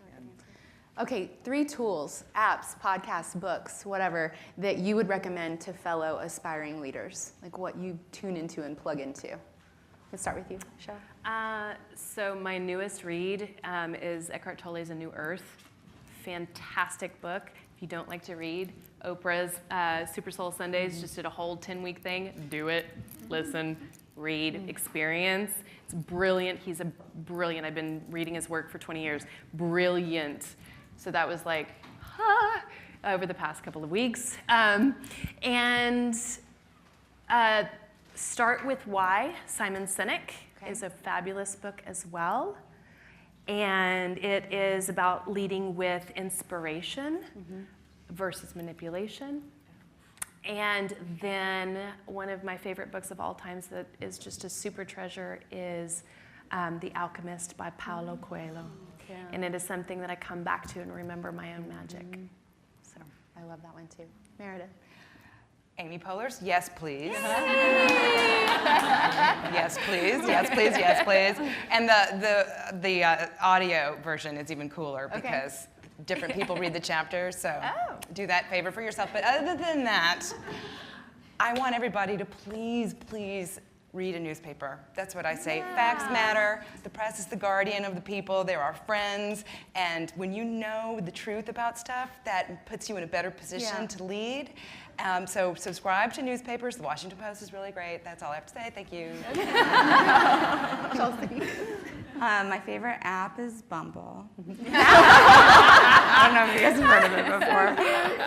Okay, 3 tools, apps, podcasts, books, whatever, that you would recommend to fellow aspiring leaders, like what you tune into and plug into. Let's start with you, Cheryl. So my newest read is Eckhart Tolle's A New Earth. Fantastic book. If you don't like to read, Oprah's Super Soul Sundays just did a whole 10-week thing. Do it, listen, read, experience. It's brilliant. He's brilliant. I've been reading his work for 20 years. Brilliant. So that was like, over the past couple of weeks. And Start With Why, Simon Sinek, is a fabulous book as well. And it is about leading with inspiration versus manipulation. And then one of my favorite books of all times that is just a super treasure is The Alchemist by Paulo Coelho. Yeah. And it is something that I come back to and remember my own magic. So I love that one too. Meredith. Amy Poehler's Yes Please. Yes please, yes please, yes please. And the audio version is even cooler because different people read the chapters, so do that favor for yourself. But other than that, I want everybody to please read a newspaper. That's what I say. Facts matter. The press is the guardian of the people. They're our friends. And when you know the truth about stuff, that puts you in a better position to lead. So subscribe to newspapers. The Washington Post is really great. That's all I have to say. Thank you. Chelsea. My favorite app is Bumble. I don't know if you guys have heard of it before.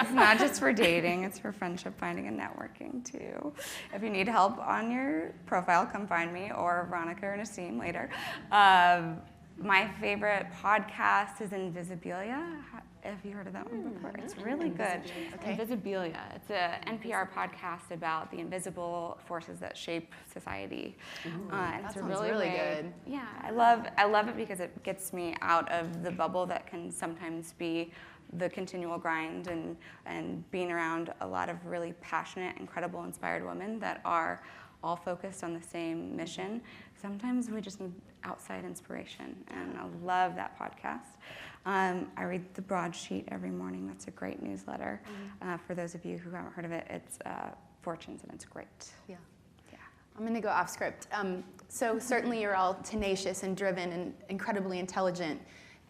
It's not just for dating, it's for friendship finding and networking too. If you need help on your profile, come find me or Veronica or Nassim later. My favorite podcast is Invisibilia. Have you heard of that one before? It's really good. Invisibilia. It's an NPR podcast about the invisible forces that shape society. And it's a sounds really good. Yeah, I love it because it gets me out of the bubble that can sometimes be the continual grind and being around a lot of really passionate, incredible, inspired women that are all focused on the same mission. sometimes we just need outside inspiration, and I love that podcast. I read the Broadsheet every morning. That's a great newsletter. For those of you who haven't heard of it, it's Fortunes, and it's great. Yeah. I'm going to go off script. So certainly you're all tenacious and driven and incredibly intelligent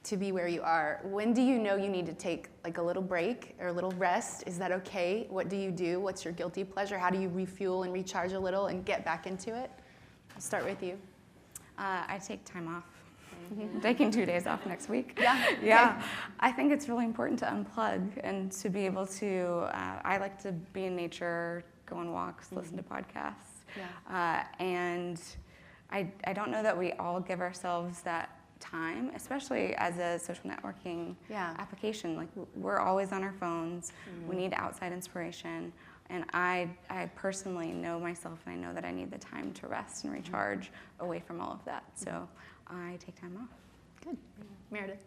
to be where you are. When do you know you need to take like a little break or a little rest? Is that okay? What do you do? What's your guilty pleasure? How do you refuel and recharge a little and get back into it? I'll start with you. I take time off. Taking 2 days off next week. Yeah. Yeah. Okay. I think it's really important to unplug and to be able to, I like to be in nature, go on walks, listen to podcasts. Yeah. And I don't know that we all give ourselves that time, especially as a social networking application. Like, we're always on our phones. We need outside inspiration. And I personally know myself, and I know that I need the time to rest and recharge away from all of that. So I take time off. Good. Meredith?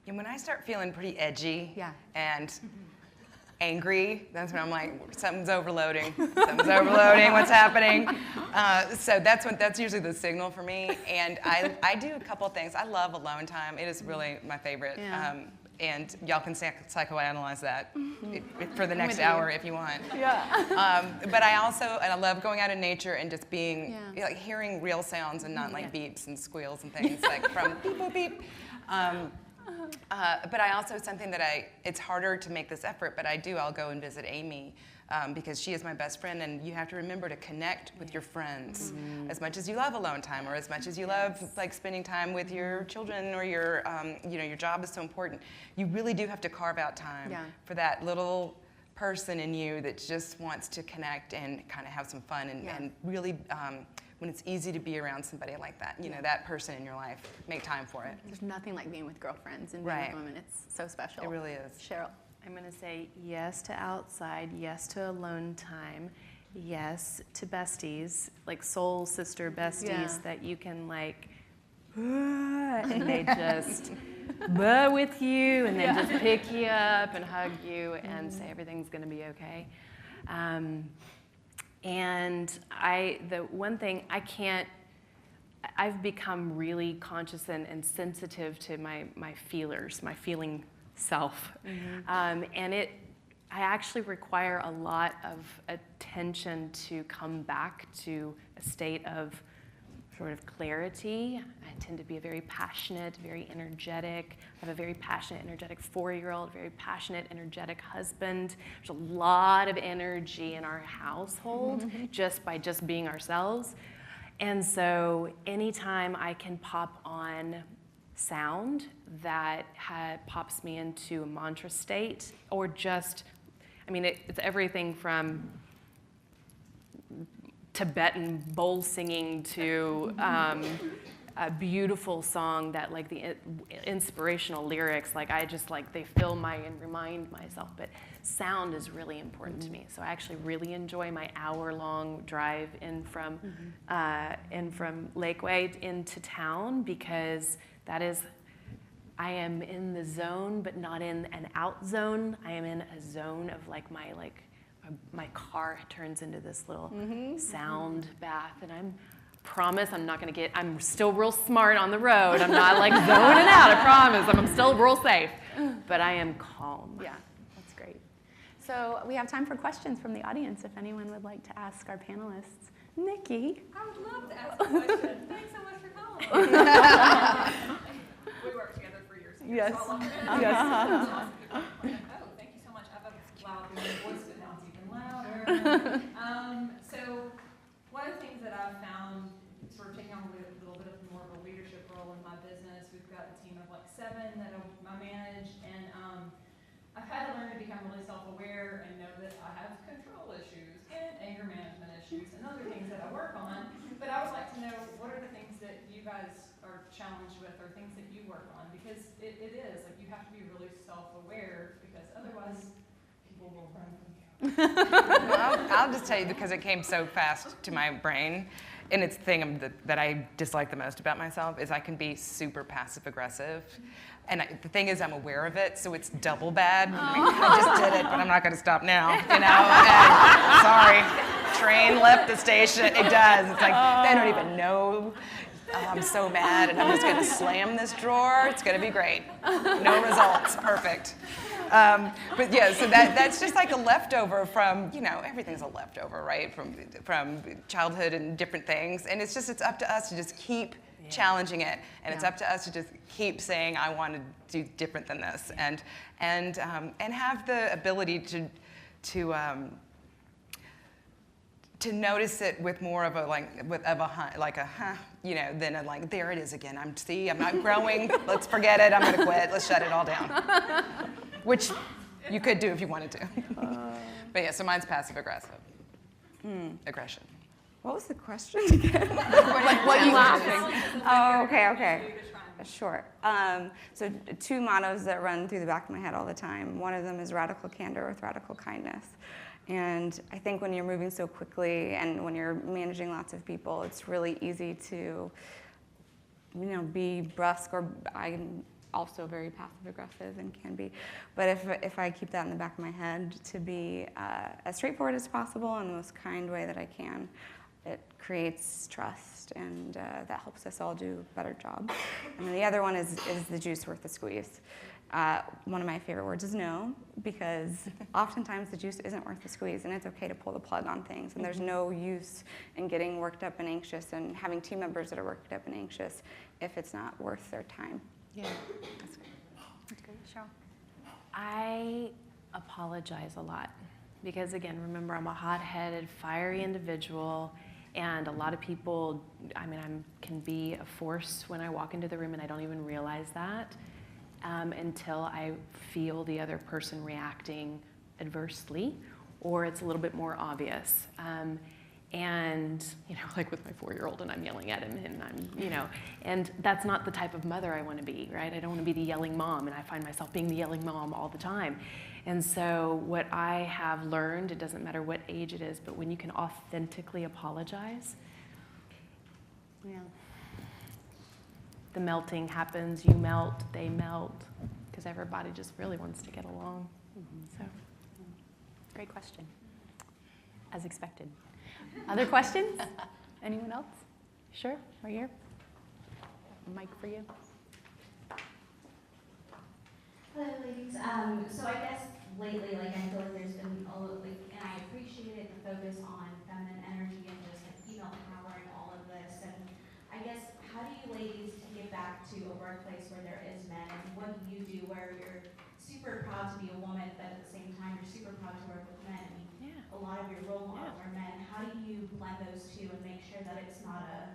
And when I start feeling pretty edgy and angry, that's when I'm like, something's overloading. Something's overloading. What's happening? So that's usually the signal for me. And I do a couple of things. I love alone time. It is really my favorite. Yeah. And y'all can psychoanalyze that for the next hour if you want. Yeah. But I love going out in nature and just being, like, hearing real sounds and not like beeps and squeals and things like from beep, boop, beep. But I also, something that it's harder to make this effort, but I'll go and visit Amy because she is my best friend, and you have to remember to connect with your friends as much as you love alone time, or as much as you love like spending time with your children, or your job is so important. You really do have to carve out time for that little person in you that just wants to connect and kind of have some fun and really, when it's easy to be around somebody like that, that person in your life, make time for it. There's nothing like being with girlfriends and being with women. It's so special. It really is. Cheryl? I'm going to say yes to outside, yes to alone time, yes to besties, like soul sister besties that you can like, and they just with you and then just pick you up and hug you and say everything's going to be okay. And the one thing I've become really conscious and sensitive to my feelers, my feeling self. And I actually require a lot of attention to come back to a state of sort of clarity. I tend to be a very passionate, very energetic. I have a very passionate, energetic 4-year-old, very passionate, energetic husband. There's a lot of energy in our household just by being ourselves. And so anytime I can pop on sound that pops me into a mantra state, or just, it's everything from Tibetan bowl singing to a beautiful song that, like, the inspirational lyrics, like, they fill and remind myself. But sound is really important to me. So I actually really enjoy my hour-long drive in from Lakeway into town, because that is, I am in the zone, but not in an out zone. I am in a zone of my car turns into this little sound bath, and I'm still real smart on the road. I'm not like zoning out, I promise. I'm still real safe, but I am calm. Yeah, that's great. So we have time for questions from the audience if anyone would like to ask our panelists. Nikki? I would love to ask a question. Thanks so much for calling. We worked together for years. Yes. So I love it. Yes. Oh, thank you so much. I have a loud voice, but now it's even louder. So one of the things that I've found, sort of taking on a little bit of more of a leadership role in my business, we've got a team of like 7 that I manage, and I've had to learn to become really self-aware and know that I have control issues and anger management issues and other things that I work on. But I would like to know, what are the things that you guys are challenged with, or things that you work on? Because it is, like, you have to be really self-aware, because otherwise people will run from you. Well, I'll just tell you, because it came so fast to my brain, and it's the thing that I dislike the most about myself is I can be super passive-aggressive. And the thing is, I'm aware of it, so it's double bad. I just did it, but I'm not going to stop now, And, sorry, train left the station. It does. It's like, they don't even know oh, I'm so mad, and I'm just going to slam this drawer. It's going to be great. No results. Perfect. But yeah, so that's just like a leftover from, everything's a leftover, right? From childhood and different things. And it's up to us to just keep challenging it. And it's up to us to just keep saying, I want to do different than this. And have the ability to notice it with more of a than a like, there it is again. I'm not growing. Let's forget it. I'm gonna quit. Let's shut it all down. Which you could do if you wanted to. But yeah, so mine's passive aggressive. Aggression. What was the question again? What you laughing? Oh, okay. Sure. So 2 mottos that run through the back of my head all the time. One of them is radical candor with radical kindness. And I think when you're moving so quickly and when you're managing lots of people, it's really easy to, be brusque, or I'm also very passive aggressive and can be. But if I keep that in the back of my head, to be as straightforward as possible in the most kind way that I can, it creates trust, and that helps us all do a better job. And then the other one is the juice worth the squeeze. One of my favorite words is no, because oftentimes the juice isn't worth the squeeze, and it's okay to pull the plug on things. And there's no use in getting worked up and anxious and having team members that are worked up and anxious if it's not worth their time. Yeah, that's good. That's good. Cheryl? I apologize a lot because, again, remember, I'm a hot-headed, fiery individual, and a lot of people, I can be a force when I walk into the room, and I don't even realize that until I feel the other person reacting adversely, or it's a little bit more obvious. And, like with my 4-year-old, and I'm yelling at him, and and that's not the type of mother I want to be, right? I don't want to be the yelling mom, and I find myself being the yelling mom all the time. And so what I have learned, it doesn't matter what age it is, but when you can authentically apologize, the melting happens, you melt, they melt, because everybody just really wants to get along. So, Great question. As expected. Other questions? Anyone else? Sure, right here. Mic for you. Hello, ladies. So I guess lately, I feel like there's been a little, and I appreciated the focus on feminine energy and just female power and all of this. And I guess, how do you ladies get back to a workplace where there is men? And what do you do where you're super proud to be a woman, but at the same time you're super proud to work with men? A lot of your role models are men. How do you blend those two and make sure that it's not a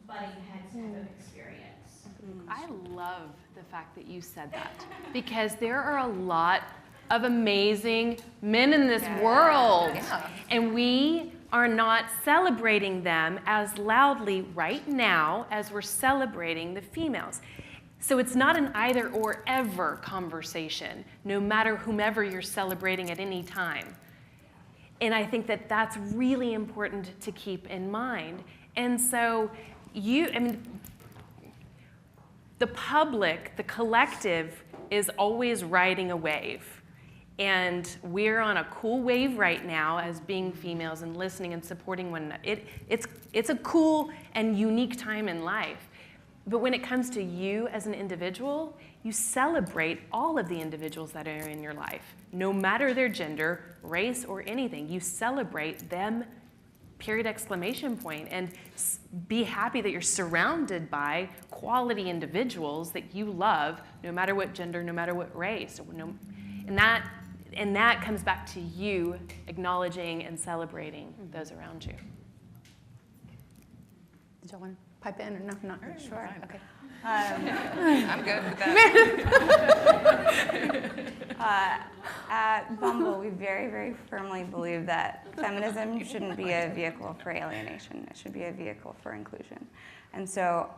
butting heads type of experience? I love the fact that you said that, because there are a lot of amazing men in this world, and we are not celebrating them as loudly right now as we're celebrating the females. So it's not an either or ever conversation, no matter whomever you're celebrating at any time. And I think that that's really important to keep in mind. And so the public, the collective, is always riding a wave. And we're on a cool wave right now as being females and listening and supporting one another. It's a cool and unique time in life. But when it comes to you as an individual, you celebrate all of the individuals that are in your life, no matter their gender, race, or anything. You celebrate them, period, exclamation point, and be happy that you're surrounded by quality individuals that you love, no matter what gender, no matter what race. And that comes back to you acknowledging and celebrating those around you. Did y'all want to pipe in or no? Not sure. Okay. I'm good with that. At Bumble, we very, very firmly believe that feminism shouldn't be a vehicle for alienation. It should be a vehicle for inclusion. And so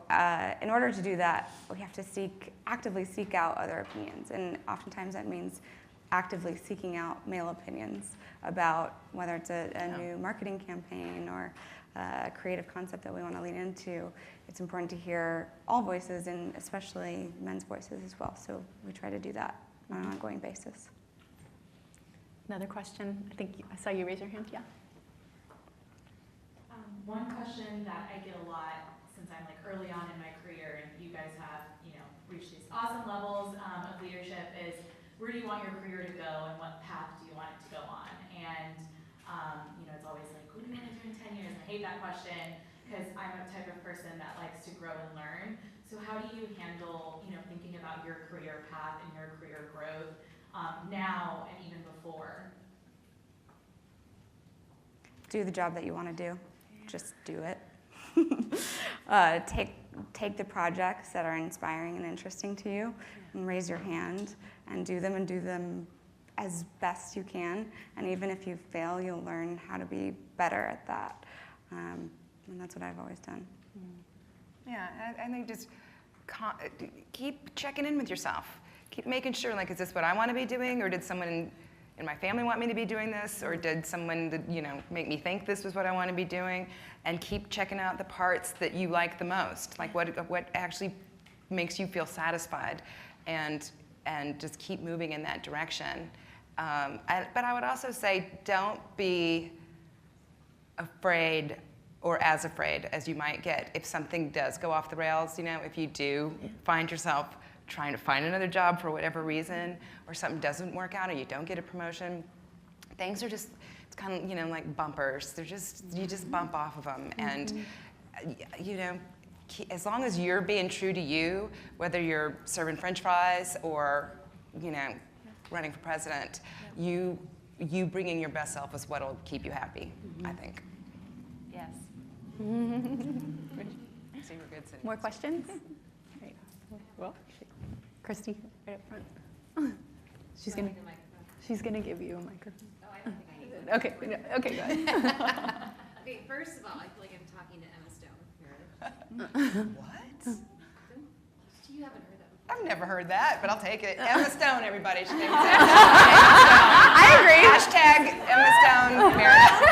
in order to do that, we have to actively seek out other opinions. And oftentimes that means actively seeking out male opinions about whether it's a new marketing campaign or a creative concept that we want to lean into. It's important to hear all voices, and especially men's voices as well. So we try to do that on an ongoing basis. Another question? I saw you raise your hand. Yeah. One question that I get a lot, since I'm early on in my career, and you guys have, reached these awesome levels of leadership, is where do you want your career to go and what path do you want it to go on? And, it's always like, what do you want to do in 10 years? And I hate that question because I'm a type of person that likes to grow and learn. So how do you handle, thinking about your career path and your career growth now and even before? Do the job that you want to do. Just do it. Take the projects that are inspiring and interesting to you and raise your hand and do them as best you can. And even if you fail, you'll learn how to be better at that. And that's what I've always done. Yeah, I think just keep checking in with yourself. Keep making sure, like, is this what I want to be doing, or did someone in my family want me to be doing this, or did someone, make me think this was what I want to be doing? And keep checking out the parts that you like the most, like what actually makes you feel satisfied, and just keep moving in that direction. But I would also say, don't be afraid, or as afraid as you might get if something does go off the rails. If you do find yourself trying to find another job for whatever reason, or something doesn't work out, or you don't get a promotion, things are just, it's kind of, like bumpers. You just bump off of them. And, as long as you're being true to you, whether you're serving French fries or, running for president, you bringing your best self is what'll keep you happy, I think. Yes. So we're good. More questions? Great. Well, Christy, right up front. She's gonna give you a microphone. Oh, I don't think I need one. Okay, okay, go ahead. Okay, first of all, I feel like I'm talking to Emma Stone, Meredith. What? You haven't heard that before. I've never heard that, but I'll take it. Emma Stone, everybody. She thinks I agree. Hashtag Emma Stone, Meredith.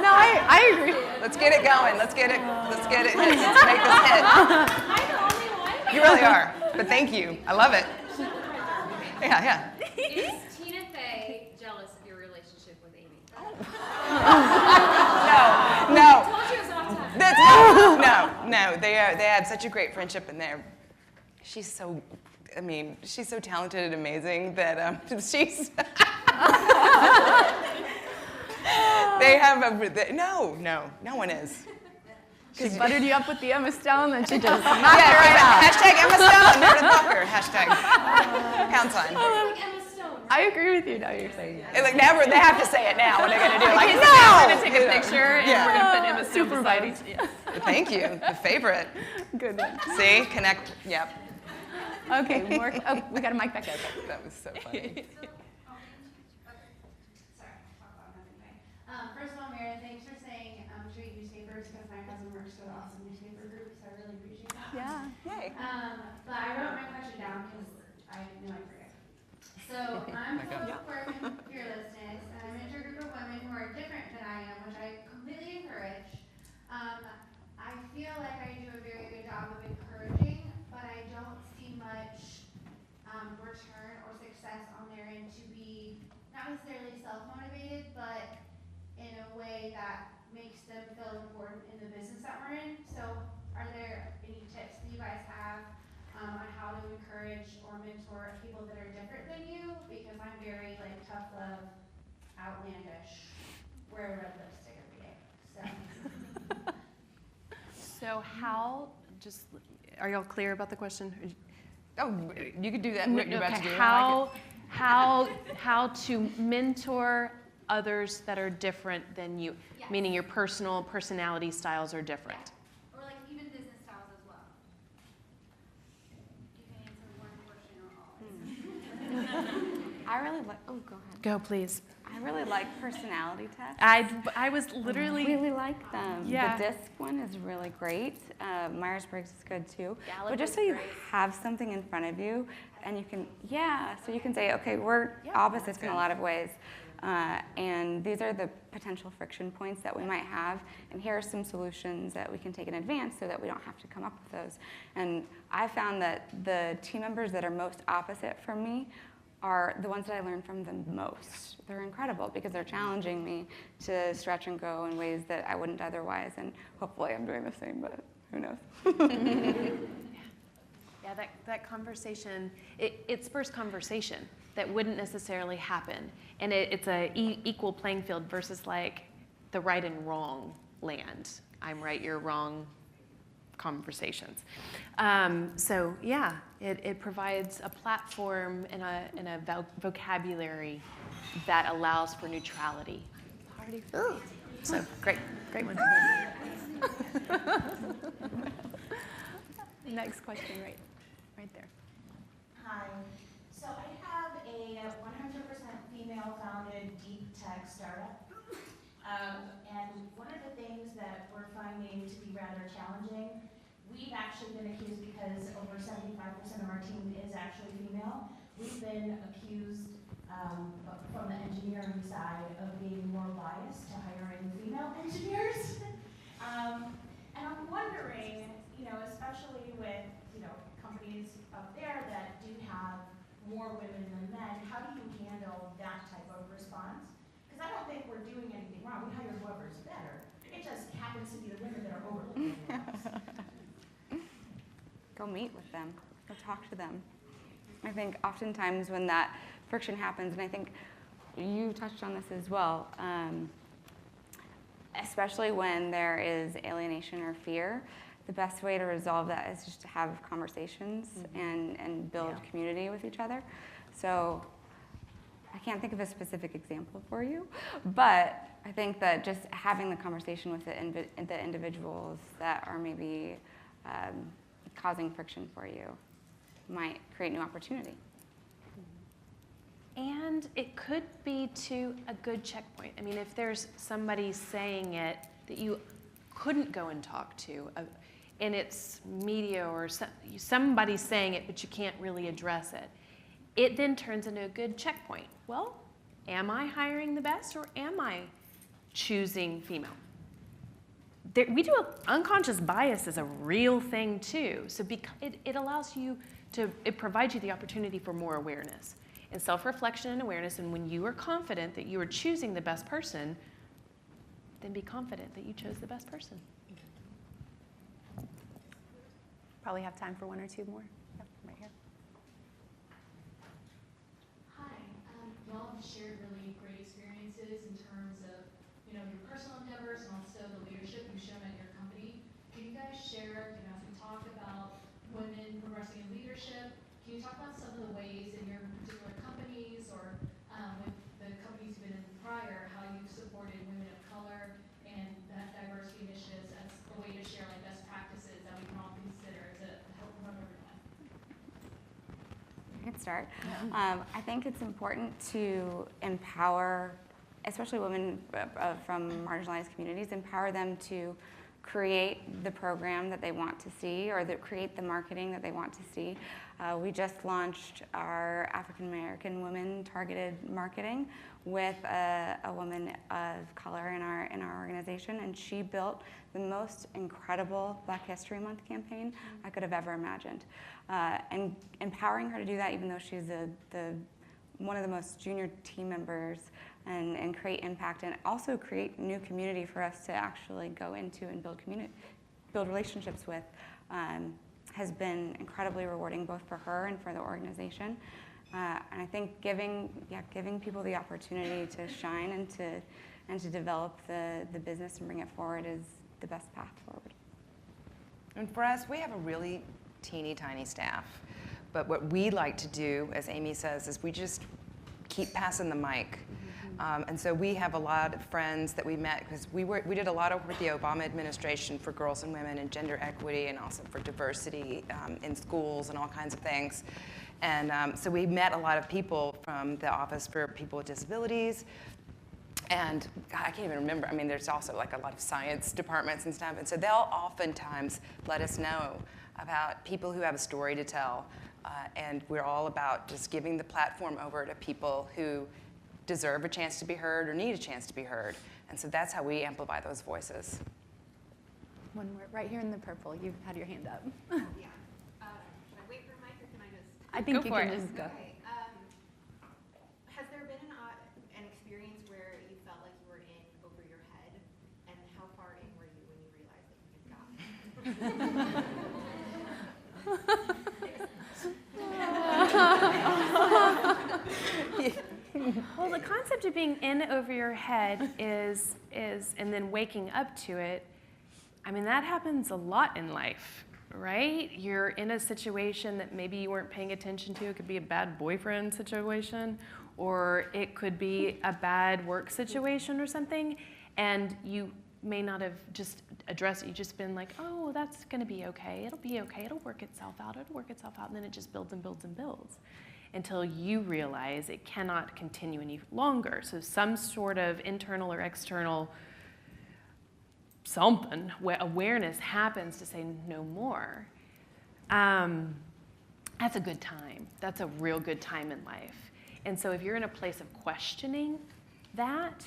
No, I agree. Let's get it going. Let's get it. Let's make this hit. I'm the only one? You really are. But thank you. I love it. Yeah. Is Tina Fey jealous of your relationship with Amy? No. I told you it was off topic. No. They have such a great friendship, and she's so talented and amazing that she's. They have no one is. She buttered you up with the Emma Stone, then she just Hashtag Emma Stone, Meredith Walker, hashtag pound sign. Like Emma Stone. I agree with you now. You're saying that. It's like never, they have to say it now. What are they gonna do? Like, We're no. gonna take a picture and we're gonna put Emma Stone Super beside buddies. us. Thank you, the favorite. Good one. See, connect. Yep. Okay, more. Oh, we got a mic back up. That was so funny. First of all, Meredith, thanks for saying treat newspapers, because my cousin works for the awesome newspaper group, so I really appreciate that. Yeah. Yay. But I wrote my question down because I knew I forget. So I'm full of work and fearlessness, and I mentor a group of women who are different than I am, which I completely encourage. I feel like I do a very good job of encouraging, but I don't see much return or success on their end to be not necessarily self-motivated, but in a way that makes them feel important in the business that we're in. So are there any tips that you guys have on how to encourage or mentor people that are different than you? Because I'm very tough love, outlandish, wear red lipstick every day. So are y'all clear about the question? Oh, you could do that. What you're about to do. How to mentor others that are different than you, Yes. meaning your personality styles are different. Or even business styles as well. You can answer one portion or all. I really like. Oh, go ahead. Go, please. I really like personality tests. I was literally. Really like them. Yeah. The DISC one is really great. Myers-Briggs is good too. Gallup But just is so you great. have something in front of you, and you can, so you can say, okay, we're opposites in a lot of ways. And these are the potential friction points that we might have, and here are some solutions that we can take in advance so that we don't have to come up with those. And I found that the team members that are most opposite from me are the ones that I learn from the most. They're incredible because they're challenging me to stretch and grow in ways that I wouldn't otherwise, and hopefully I'm doing the same, but Who knows? Yeah, that conversation, it spurs conversation that wouldn't necessarily happen. And it's a equal playing field versus like the right and wrong land. I'm right, you're wrong conversations. So yeah, it provides a platform and a vocabulary that allows for neutrality. Party. So great one. Next question, right there. Hi. So I have a 100% female-founded deep tech startup. And one of the things that we're finding to be rather challenging, we've actually been accused, because over 75% of our team is actually female, we've been accused from the engineering side of being more biased to hiring female engineers. And I'm wondering, especially with, companies up there that do have more women than men, how do you handle that type of response? Because I don't think we're doing anything wrong. We hire whoever's better. It just happens to be the women that are overlooking us. Go meet with them. Go talk to them. I think oftentimes when that friction happens, and I think you touched on this as well, especially when there is alienation or fear, the best way to resolve that is just to have conversations and build community with each other. So I can't think of a specific example for you, but I think that just having the conversation with the individuals that are maybe causing friction for you might create new opportunity. And it could be to a good checkpoint. I mean, if there's somebody saying it that you couldn't go and talk to, and it's media or somebody saying it, but you can't really address it, it then turns into a good checkpoint. Well, am I hiring the best, or am I choosing female? We do unconscious bias is a real thing too. So it allows you to, it provides you the opportunity for more awareness and self-reflection and awareness. And when you are confident that you are choosing the best person, then be confident that you chose the best person. Probably have time for one or two more. Yep, right here. Hi, y'all have shared really great experiences in terms of, your personal endeavors and also the leadership you've shown at your company. Can you guys share, as we talk about women progressing in leadership, can you talk about some of the ways in your particular companies or with the companies you've been in prior, how you've supported women of color and that diversity initiatives as a way to share like best practices that we can all consider to help promote everyone? I can start. I think it's important to empower, especially women from marginalized communities, empower them to create the program that they want to see, or create the marketing that they want to see. We just launched our African American women targeted marketing with a woman of color in our organization, and she built the most incredible Black History Month campaign I could have ever imagined. And empowering her to do that, even though she's one of the most junior team members, and create impact, and also create new community for us to actually go into and build relationships with, has been incredibly rewarding, both for her and for the organization. And I think giving people the opportunity to shine and to develop the business and bring it forward is the best path forward. And for us, we have a really teeny tiny staff. But what we like to do, as Amy says, is we just keep passing the mic. And so we have a lot of friends that we met, because we did a lot of work with the Obama administration for girls and women and gender equity, and also for diversity in schools and all kinds of things. And so we met a lot of people from the Office for People with Disabilities. And God, I can't even remember. I mean, there's also like a lot of science departments and stuff. And so they'll oftentimes let us know about people who have a story to tell. And we're all about just giving the platform over to people who deserve a chance to be heard or need a chance to be heard. And so that's how we amplify those voices. One more, right here in the purple. You've had your hand up. Yeah. Should I wait for a mic, or can I just? I think Go you for can it. just go. Okay. Has there been an experience where you felt like you were in over your head, and how far in were you when you realized that you had gotten? Well, the concept of being in over your head is, and then waking up to it, I mean, that happens a lot in life, right? You're in a situation that maybe you weren't paying attention to. It could be a bad boyfriend situation, or it could be a bad work situation or something, and you may not have just addressed it. You've just been like, oh, that's going to be okay. It'll be okay. It'll work itself out. It'll work itself out. And then it just builds and builds and builds until you realize it cannot continue any longer. So some sort of internal or external something, awareness happens to say no more. That's a good time. That's a real good time in life. And so if you're in a place of questioning that,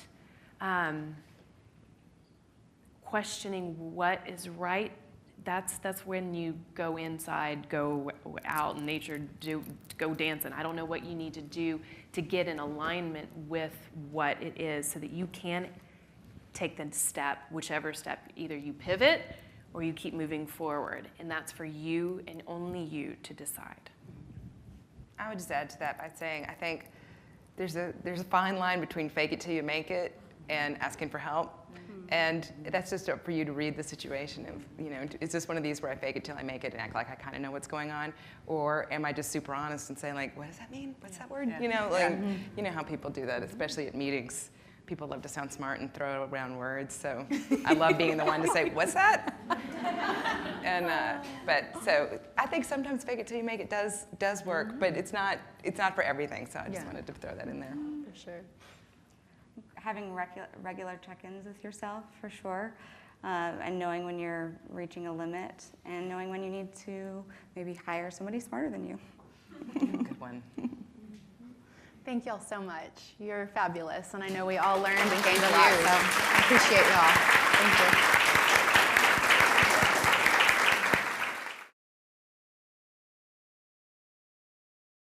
questioning what is right, that's when you go inside, go out in nature, go dancing. I don't know what you need to do to get in alignment with what it is so that you can take the step, whichever step, either you pivot or you keep moving forward. And that's for you and only you to decide. I would just add to that by saying I think there's a fine line between fake it till you make it and asking for help. And that's just up for you to read the situation. Is this one of these where I fake it till I make it and act like I kind of know what's going on? Or am I just super honest and saying, like, what does that mean? What's that word? Yeah. You know how people do that, especially at meetings. People love to sound smart and throw around words. So I love being the one to say, what's that? And so I think sometimes fake it till you make it does work, but it's not for everything. So I just wanted to throw that in there. For sure. Having regular check-ins with yourself, for sure, and knowing when you're reaching a limit, and knowing when you need to maybe hire somebody smarter than you. Good one. Thank y'all so much. You're fabulous, and I know we all learned and gained a lot, so I appreciate y'all. Thank you.